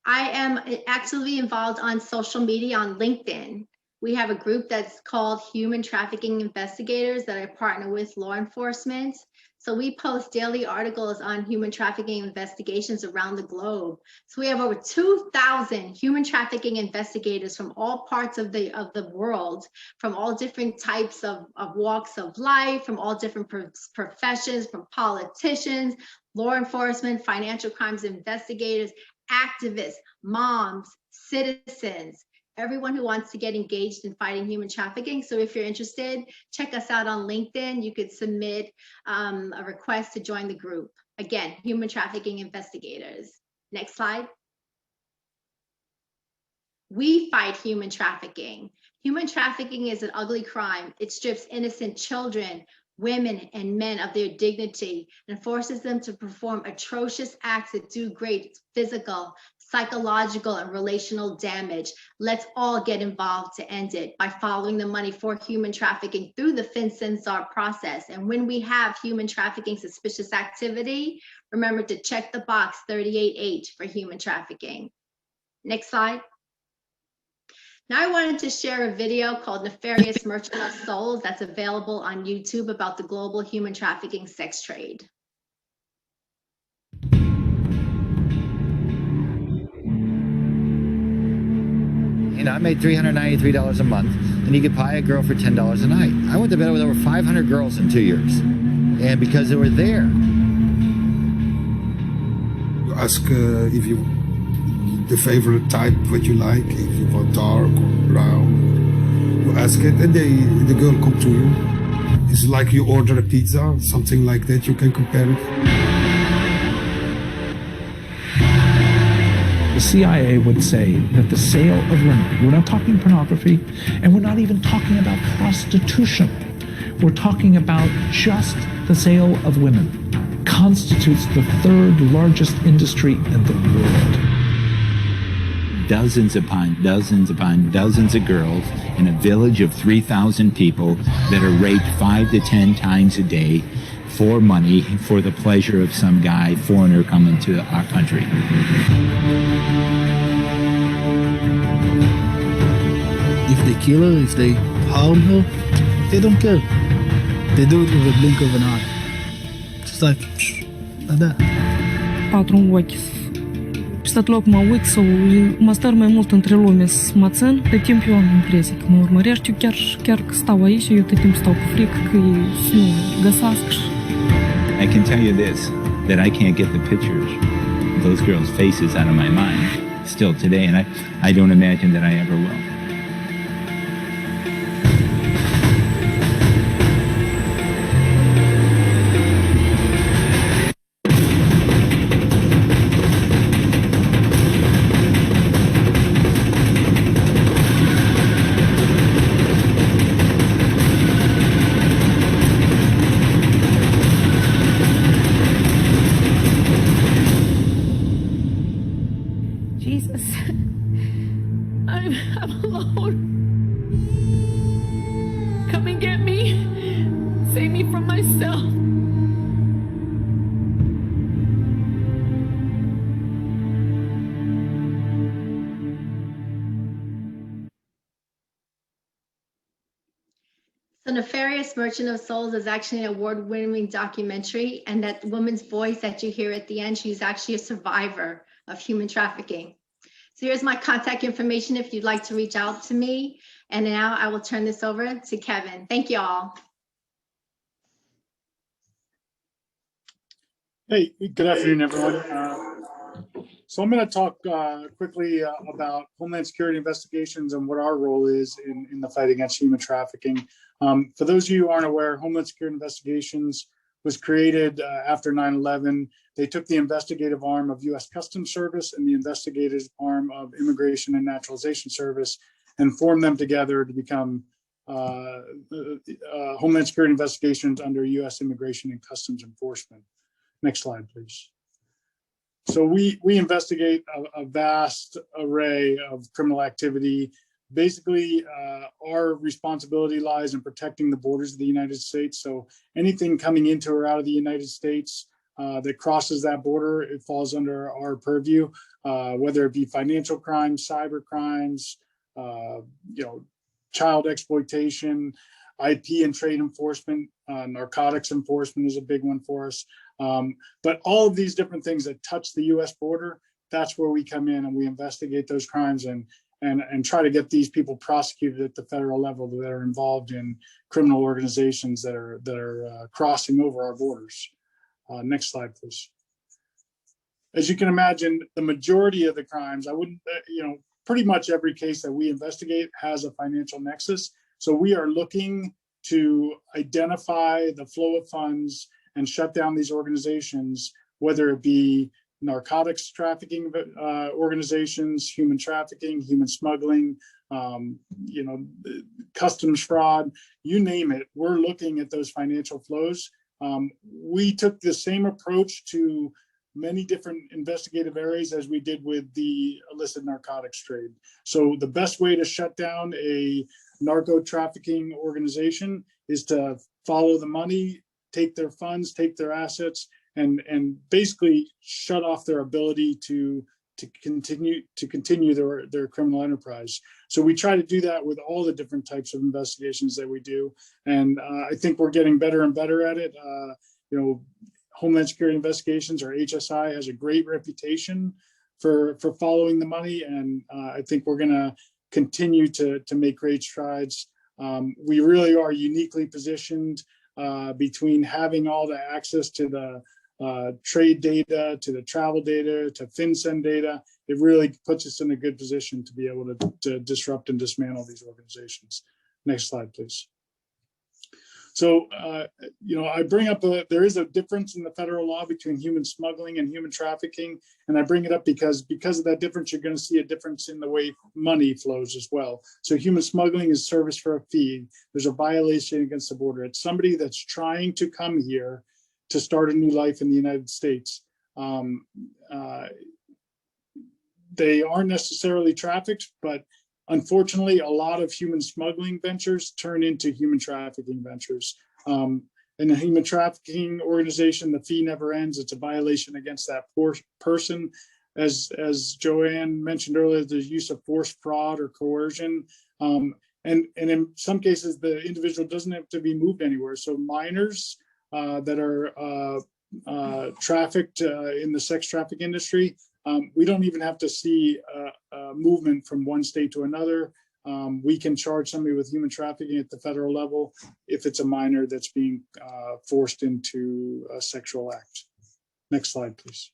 I am actively involved on social media on LinkedIn. We have a group that's called Human Trafficking Investigators that I partner with law enforcement So we post daily articles on human trafficking investigations around the globe. So we have over 2,000 human trafficking investigators from all parts of the world, from all different types of walks of life, from all different professions, from politicians, law enforcement, financial crimes investigators, activists, moms, citizens, everyone who wants to get engaged in fighting human trafficking. So if you're interested, check us out on LinkedIn. You could submit a request to join the group. Again, human trafficking investigators. Next slide. We fight human trafficking. Human trafficking is an ugly crime. It strips innocent children, women, and men of their dignity and forces them to perform atrocious acts that do great physical, psychological, and relational damage. Let's all get involved to end it by following the money for human trafficking through the FinCENSAR process. And when we have human trafficking suspicious activity, remember to check the box 38H for human trafficking. Next slide. Now I wanted to share a video called Nefarious Merchant of Souls that's available on YouTube about the global human trafficking sex trade. You know, I made $393 a month, and you could buy a girl for $10 a night. I went to bed with over 500 girls in 2 years, and because they were there. You ask if you the favorite type, what you like, if you want dark or brown. You ask it, and the girl come to you. It's like you order a pizza, something like that. You can compare it. The CIA would say that the sale of women, we're not talking pornography, and we're not even talking about prostitution. We're talking about just the sale of women, constitutes the third largest industry in the world. Dozens upon dozens upon dozens of girls in a village of 3,000 people that are raped 5 to 10 times a day for money, for the pleasure of some guy, foreigner coming to our country. If they kill her, if they harm her, they don't care. They do it with a blink of an eye. Just like that. Patru ochi. Peste loc mă uit sau mă stăr mai mult între lume să mă țin, de timp eu am impresia că mă urmărești, eu chiar că stau aici, eu tot timp stau cu frică că ei să nu găsească. I can tell you this, that I can't get the pictures of those girls' faces out of my mind still today, and I don't imagine that I ever will. The Nefarious Merchant of Souls is actually an award-winning documentary, and that woman's voice that you hear at the end, she's actually a survivor of human trafficking. So here's my contact information if you'd like to reach out to me. And now I will turn this over to Kevin. Thank you all. Hey, good afternoon, everyone. So I'm going to talk quickly about Homeland Security Investigations and what our role is in the fight against human trafficking. For those of you who aren't aware, Homeland Security Investigations was created after 9/11. They took the investigative arm of U.S. Customs Service and the investigative arm of Immigration and Naturalization Service and formed them together to become Homeland Security Investigations under U.S. Immigration and Customs Enforcement. Next slide, please. So we investigate a vast array of criminal activity. Basically, our responsibility lies in protecting the borders of the United States. So anything coming into or out of the United States that crosses that border, it falls under our purview, whether it be financial crimes, cyber crimes, child exploitation, IP and trade enforcement, narcotics enforcement is a big one for us. But all of these different things that touch the US border, that's where we come in and we investigate those crimes and try to get these people prosecuted at the federal level that are involved in criminal organizations that are crossing over our borders. Next slide, please. As you can imagine, the majority of the crimes, pretty much every case that we investigate has a financial nexus. So we are looking to identify the flow of funds and shut down these organizations, whether it be narcotics trafficking organizations, human trafficking, human smuggling, customs fraud, you name it. We're looking at those financial flows. We took the same approach to many different investigative areas as we did with the illicit narcotics trade. So the best way to shut down a narco trafficking organization is to follow the money, take their funds, take their assets, and basically shut off their ability to continue their criminal enterprise. So we try to do that with all the different types of investigations that we do, and I think we're getting better and better at it. Homeland Security Investigations, or HSI, has a great reputation for following the money, and I think we're going to continue to make great strides. We really are uniquely positioned between having all the access to the trade data, to the travel data, to FinCEN data. It really puts us in a good position to be able to disrupt and dismantle these organizations. Next slide, please. So, I bring up there is a difference in the federal law between human smuggling and human trafficking. And I bring it up because of that difference, you're going to see a difference in the way money flows as well. So human smuggling is service for a fee. There's a violation against the border. It's somebody that's trying to come here to start a new life in the United States. They aren't necessarily trafficked, but unfortunately, a lot of human smuggling ventures turn into human trafficking ventures. In a human trafficking organization, the fee never ends. It's a violation against that poor person. As Joann mentioned earlier, the use of force, fraud, or coercion. And in some cases, the individual doesn't have to be moved anywhere. So minors that are trafficked in the sex trafficking industry, we don't even have to see movement from one state to another. We can charge somebody with human trafficking at the federal level if it's a minor that's being forced into a sexual act. Next slide, please.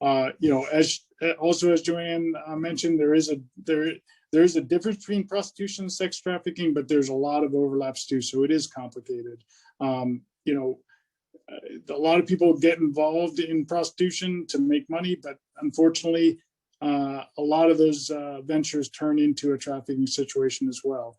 As Joann mentioned, there is a difference between prostitution and sex trafficking, but there's a lot of overlaps too, so it is complicated. A lot of people get involved in prostitution to make money, but unfortunately, a lot of those ventures turn into a trafficking situation as well.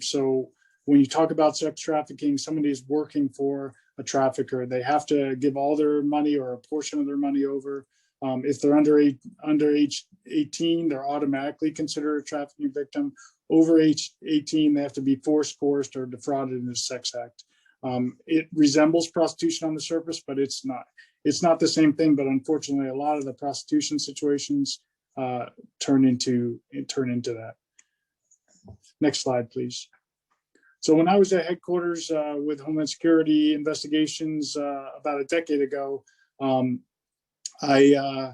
So when you talk about sex trafficking, somebody is working for a trafficker. They have to give all their money or a portion of their money over. If they're under age 18, they're automatically considered a trafficking victim. Over age 18, they have to be forced, coerced, or defrauded in a sex act. It resembles prostitution on the surface, but it's not. It's not the same thing. But unfortunately, a lot of the prostitution situations turn into that. Next slide, please. So when I was at headquarters with Homeland Security Investigations about a decade ago, I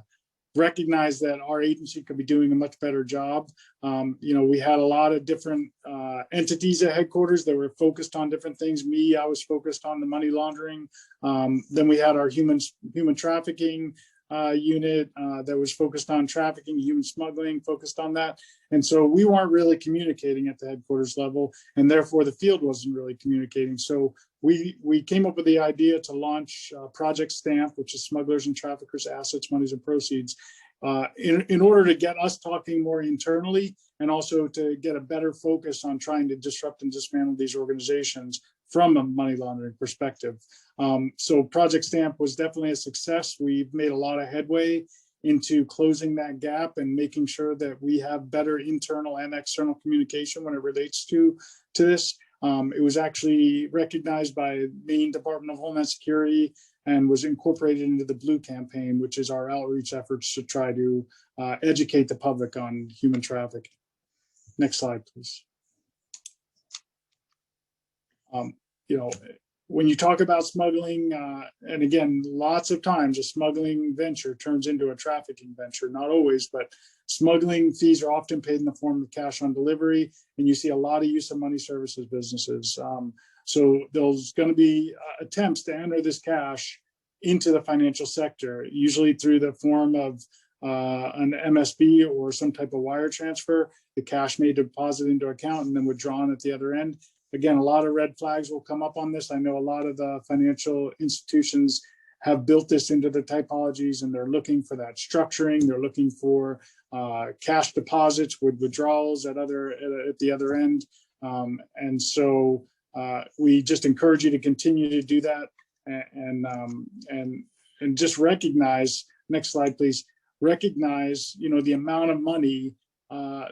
recognized that our agency could be doing a much better job. We had a lot of different entities at headquarters that were focused on different things. I was focused on the money laundering. Then we had our human trafficking unit that was focused on trafficking, human smuggling, focused on that. And so we weren't really communicating at the headquarters level, and therefore the field wasn't really communicating. So we came up with the idea to launch Project Stamp, which is Smugglers and Traffickers' Assets, Monies, and Proceeds, in order to get us talking more internally, and also to get a better focus on trying to disrupt and dismantle these organizations from a money laundering perspective. So Project Stamp was definitely a success. We've made a lot of headway into closing that gap and making sure that we have better internal and external communication when it relates to this. It was actually recognized by Maine Department of Homeland Security and was incorporated into the Blue Campaign, which is our outreach efforts to try to educate the public on human trafficking. Next slide, please. You know, when you talk about smuggling, and again, lots of times a smuggling venture turns into a trafficking venture, not always, but smuggling fees are often paid in the form of cash on delivery, and you see a lot of use of money services businesses. So there's going to be attempts to enter this cash into the financial sector, usually through the form of an MSB or some type of wire transfer. The cash may deposit into account and then withdrawn at the other end. Again, a lot of red flags will come up on this. I know a lot of the financial institutions have built this into their typologies, and they're looking for that structuring. They're looking for cash deposits with withdrawals at the other end. And so we just encourage you to continue to do that, and just recognize. Next slide, please. Recognize, you know, the amount of money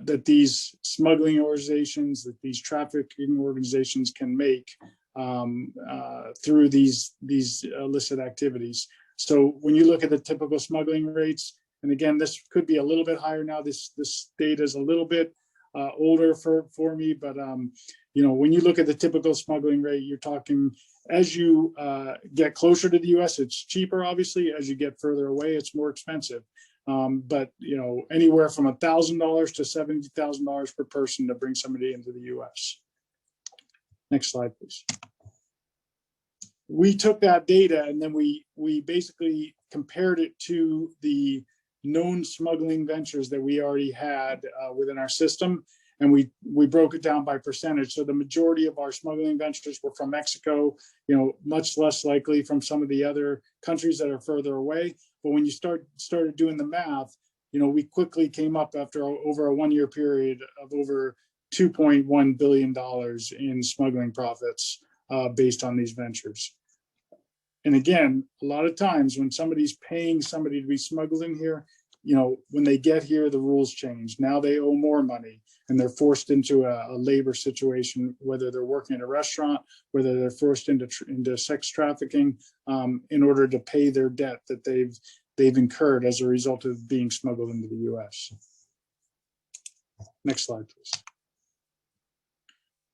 that these smuggling organizations, that these trafficking organizations can make through these illicit activities. So when you look at the typical smuggling rates, and again, this could be a little bit higher now. This data is a little bit older for me, but you know, when you look at the typical smuggling rate, you're talking as you get closer to the U.S., it's cheaper. Obviously, as you get further away, it's more expensive. But you know, anywhere from $1,000 to $70,000 per person to bring somebody into the U.S. Next slide, please. We took that data and then we basically compared it to the known smuggling ventures that we already had within our system, and we broke it down by percentage. So the majority of our smuggling ventures were from Mexico, you know, much less likely from some of the other countries that are further away. But when you started doing the math, you know, we quickly came up after over a 1-year period of over $2.1 billion in smuggling profits based on these ventures. And again, a lot of times when somebody's paying somebody to be smuggled in here, you know, when they get here, the rules change. Now they owe more money and they're forced into a labor situation, whether they're working in a restaurant, whether they're forced into sex trafficking in order to pay their debt that they've incurred as a result of being smuggled into the U.S. Next slide, please.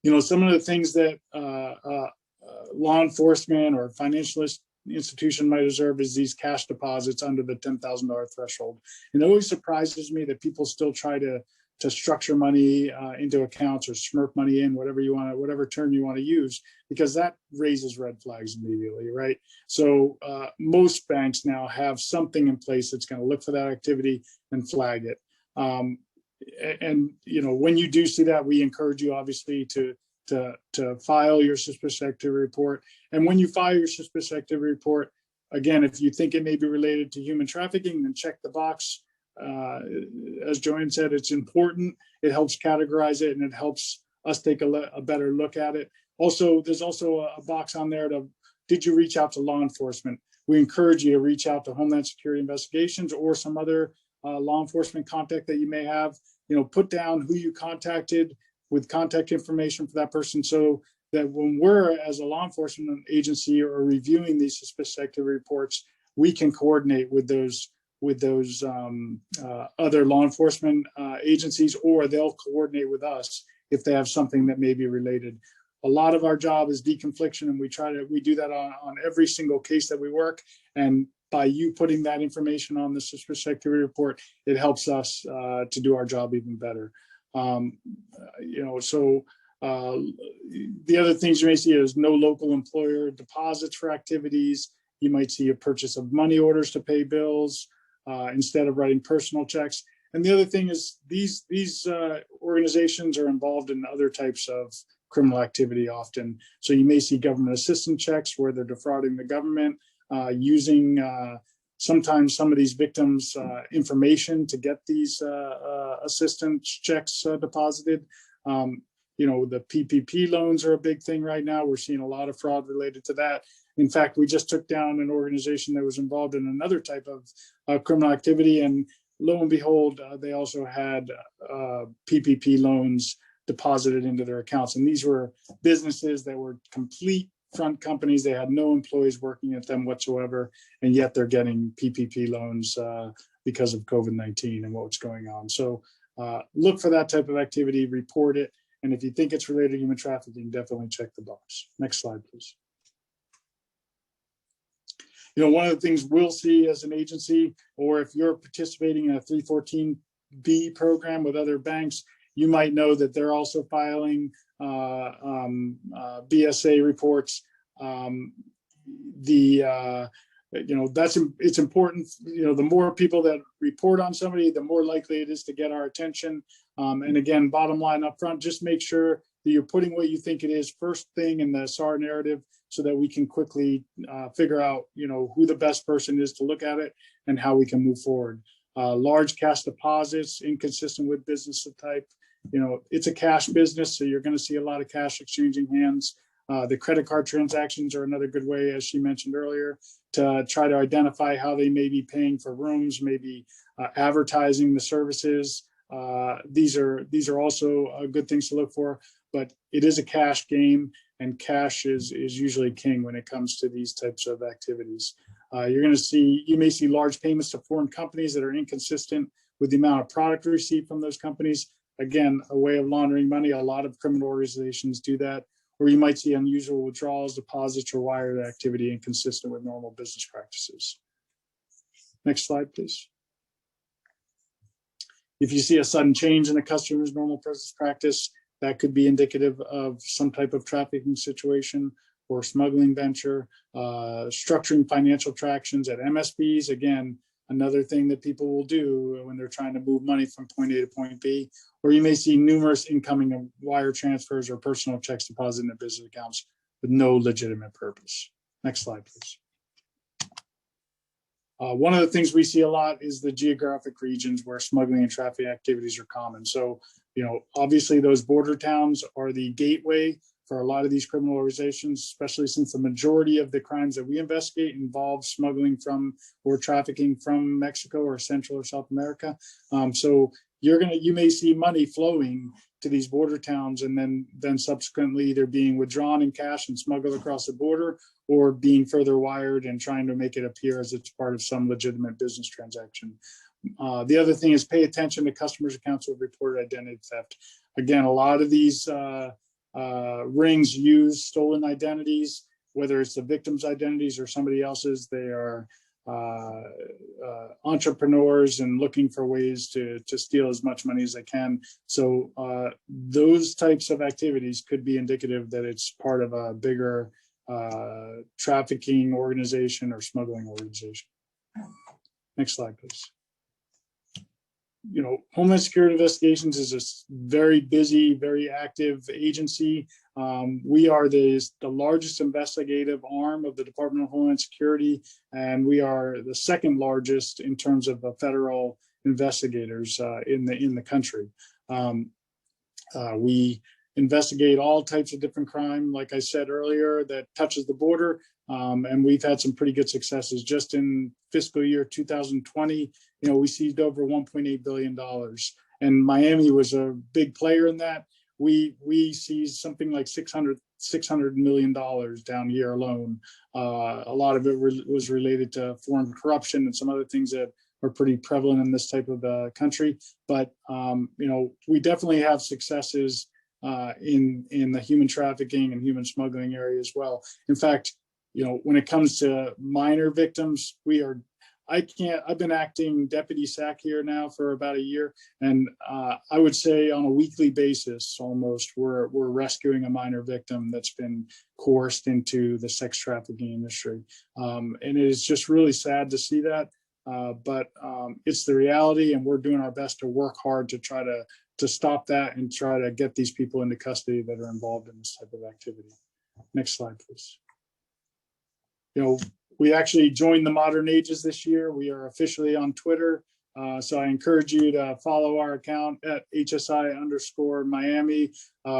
You know, some of the things that law enforcement or financial institution might observe is these cash deposits under the $10,000 threshold. And it always surprises me that people still try to structure money into accounts or smurf money in, whatever you want, whatever term you want to use, because that raises red flags immediately, right? So most banks now have something in place that's going to look for that activity and flag it. And you know, when you do see that, we encourage you obviously to file your suspicious activity report. And when you file your suspicious activity report, again, if you think it may be related to human trafficking, then check the box. As Joann said, it's important. It helps categorize it and it helps us take a better look at it. Also, there's also a box on there to, did you reach out to law enforcement? We encourage you to reach out to Homeland Security Investigations or some other law enforcement contact that you may have. You know, put down who you contacted with contact information for that person, so that when we're, as a law enforcement agency, or reviewing these suspicious activity reports, we can coordinate with those other law enforcement agencies, or they'll coordinate with us if they have something that may be related. A lot of our job is deconfliction, and we do that on every single case that we work. And by you putting that information on the suspicious activity report, it helps us to do our job even better. You know, so the other things you may see is no local employer deposits for activities. You might see a purchase of money orders to pay bills instead of writing personal checks. And the other thing is these organizations are involved in other types of criminal activity often. So you may see government assistance checks where they're defrauding the government, using sometimes some of these victims' information to get these assistance checks deposited. You know, the PPP loans are a big thing right now. We're seeing a lot of fraud related to that. In fact, we just took down an organization that was involved in another type of criminal activity, and lo and behold, they also had PPP loans deposited into their accounts. And these were businesses that were complete front companies. They had no employees working at them whatsoever, and yet they're getting PPP loans because of COVID-19 and what's going on. So look for that type of activity, report it. And if you think it's related to human trafficking, definitely check the box. Next slide, please. One of the things we'll see as an agency, or if you're participating in a 314B program with other banks, you might know that they're also filing BSA reports. It's important. The more people that report on somebody, the more likely it is to get our attention. And again, bottom line up front, just make sure that you're putting what you think it is first thing in the SAR narrative, so that we can quickly figure out, who the best person is to look at it and how we can move forward. Large cash deposits, inconsistent with business type. It's a cash business, so you're going to see a lot of cash exchanging hands. The credit card transactions are another good way, as she mentioned earlier, to try to identify how they may be paying for rooms, maybe advertising the services. These are also good things to look for, but it is a cash game, and cash is usually king when it comes to these types of activities. You may see large payments to foreign companies that are inconsistent with the amount of product received from those companies. Again, a way of laundering money. A lot of criminal organizations do that. Or you might see unusual withdrawals, deposits, or wire activity inconsistent with normal business practices. Next slide, please. If you see a sudden change in a customer's normal business practice, that could be indicative of some type of trafficking situation or smuggling venture. Structuring financial transactions at MSBs, again, another thing that people will do when they're trying to move money from point A to point B. Or you may see numerous incoming wire transfers or personal checks deposited into business accounts with no legitimate purpose. Next slide, please. One of the things we see a lot is the geographic regions where smuggling and trafficking activities are common. So, obviously those border towns are the gateway for a lot of these criminal organizations, especially since the majority of the crimes that we investigate involve smuggling from or trafficking from Mexico or Central or South America. So you may see money flowing to these border towns and then subsequently either being withdrawn in cash and smuggled across the border, or being further wired and trying to make it appear as it's part of some legitimate business transaction. The other thing is pay attention to customers' accounts with reported identity theft. Again, a lot of these rings use stolen identities, whether it's the victim's identities or somebody else's. They are entrepreneurs and looking for ways to steal as much money as they can. So those types of activities could be indicative that it's part of a bigger trafficking organization or smuggling organization. Next slide, please. Homeland Security Investigations is a very busy, very active agency. We are the largest investigative arm of the Department of Homeland Security, and we are the second largest in terms of federal investigators in the country. We investigate all types of different crime, like I said earlier, that touches the border. And we've had some pretty good successes. Just in fiscal year 2020, we seized over $1.8 billion. And Miami was a big player in that. We seized something like $600 million down here alone. A lot of it was related to foreign corruption and some other things that are pretty prevalent in this type of country. But, we definitely have successes in the human trafficking and human smuggling area as well. In fact, when it comes to minor victims, I've been acting deputy SAC here now for about a year. And I would say on a weekly basis, almost, we're rescuing a minor victim that's been coerced into the sex trafficking industry. And it is just really sad to see that. But it's the reality, and we're doing our best to work hard to try to stop that and try to get these people into custody that are involved in this type of activity. Next slide, please. We actually joined the modern ages this year. We are officially on Twitter. So I encourage you to follow our account at HSI_Miami.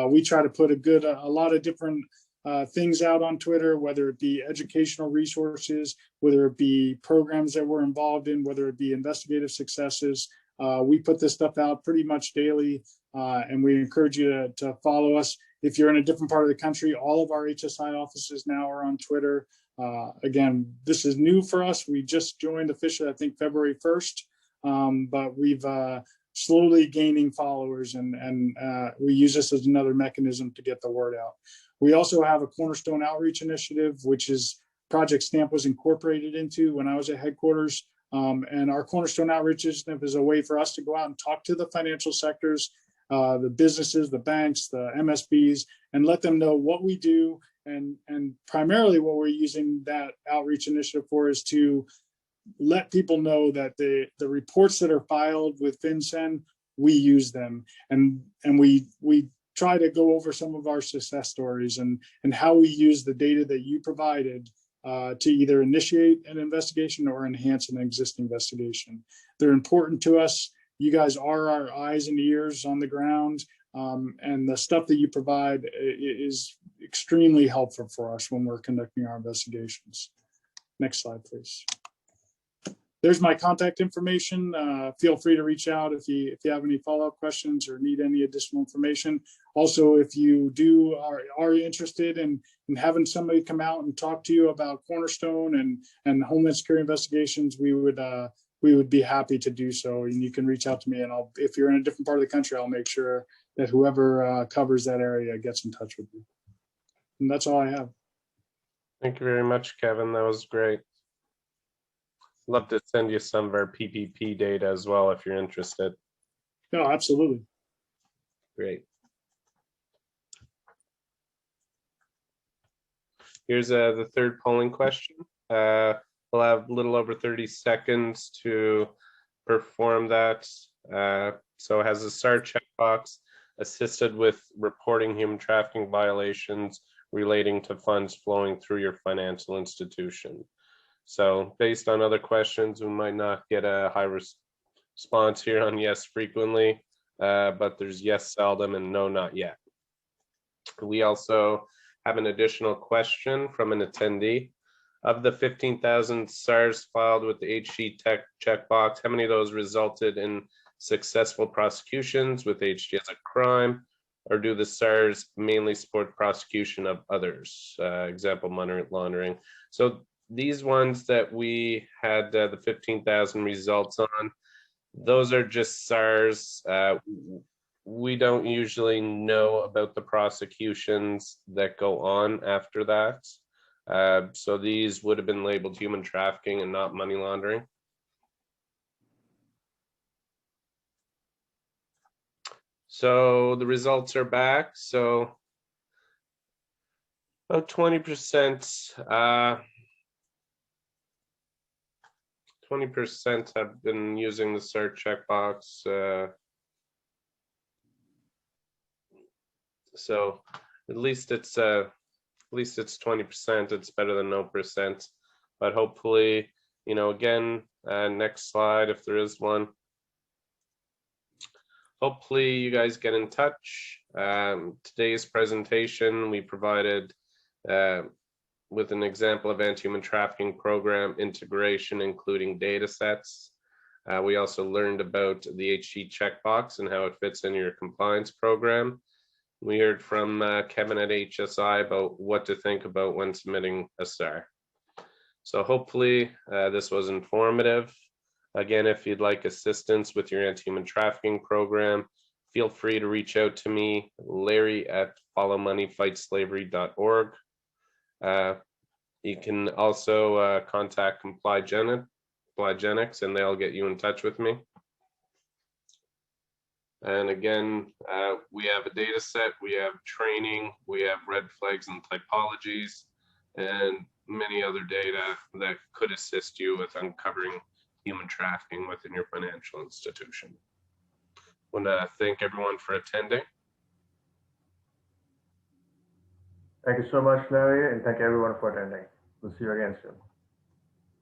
We try to put a lot of different things out on Twitter, whether it be educational resources, whether it be programs that we're involved in, whether it be investigative successes. We put this stuff out pretty much daily, and we encourage you to follow us. If you're in a different part of the country, all of our HSI offices now are on Twitter. Again, this is new for us. We just joined officially, I think, February 1st. But we've slowly gaining followers, and we use this as another mechanism to get the word out. We also have a Cornerstone Outreach Initiative, which is Project Stamp was incorporated into when I was at headquarters. And our Cornerstone Outreach Initiative is a way for us to go out and talk to the financial sectors, the businesses, the banks, the MSBs, and let them know what we do. And primarily what we're using that outreach initiative for is to let people know that the reports that are filed with FinCEN, we use them. And we try to go over some of our success stories and how we use the data that you provided to either initiate an investigation or enhance an existing investigation. They're important to us. You guys are our eyes and ears on the ground, and the stuff that you provide is extremely helpful for us when we're conducting our investigations. Next slide, please. There's my contact information. Feel free to reach out if you have any follow-up questions or need any additional information. Also, if you are interested in having somebody come out and talk to you about Cornerstone and Homeland Security Investigations, we would be happy to do so. And you can reach out to me, and if you're in a different part of the country, I'll make sure that whoever covers that area gets in touch with you. And that's all I have. Thank you very much, Kevin. That was great. Love to send you some of our PPP data as well if you're interested. No, absolutely. Great. Here's the third polling question. We'll have a little over 30 seconds to perform that. So has the STAR checkbox assisted with reporting human trafficking violations relating to funds flowing through your financial institution? So based on other questions, we might not get a high response here on yes frequently, but there's yes seldom and no not yet. We also have an additional question from an attendee. Of the 15,000 SARs filed with the HG Tech checkbox, how many of those resulted in successful prosecutions with HG as a crime, or do the SARs mainly support prosecution of others? Example, money laundering. So these ones that we had the 15,000 results on, those are just SARs. We don't usually know about the prosecutions that go on after that. So these would have been labeled human trafficking and not money laundering. So the results are back. So about 20%, 20% have been using the SAR checkbox. So at least it's 20%. It's better than no percent. But hopefully, you know, again, next slide if there is one. Hopefully you guys get in touch. Today's presentation we provided with an example of anti-human trafficking program integration, including data sets. We also learned about the HG checkbox and how it fits in your compliance program. We heard from Kevin at HSI about what to think about when submitting a SAR. So hopefully this was informative. Again, if you'd like assistance with your anti-human trafficking program, feel free to reach out to me, Larry at followmoneyfightslavery.org. You can also contact ComplyGenics and they'll get you in touch with me. And again, we have a data set, we have training, we have red flags and typologies, and many other data that could assist you with uncovering human trafficking within your financial institution. I want to thank everyone for attending. Thank you so much, Larry, and thank everyone for attending. We'll see you again soon.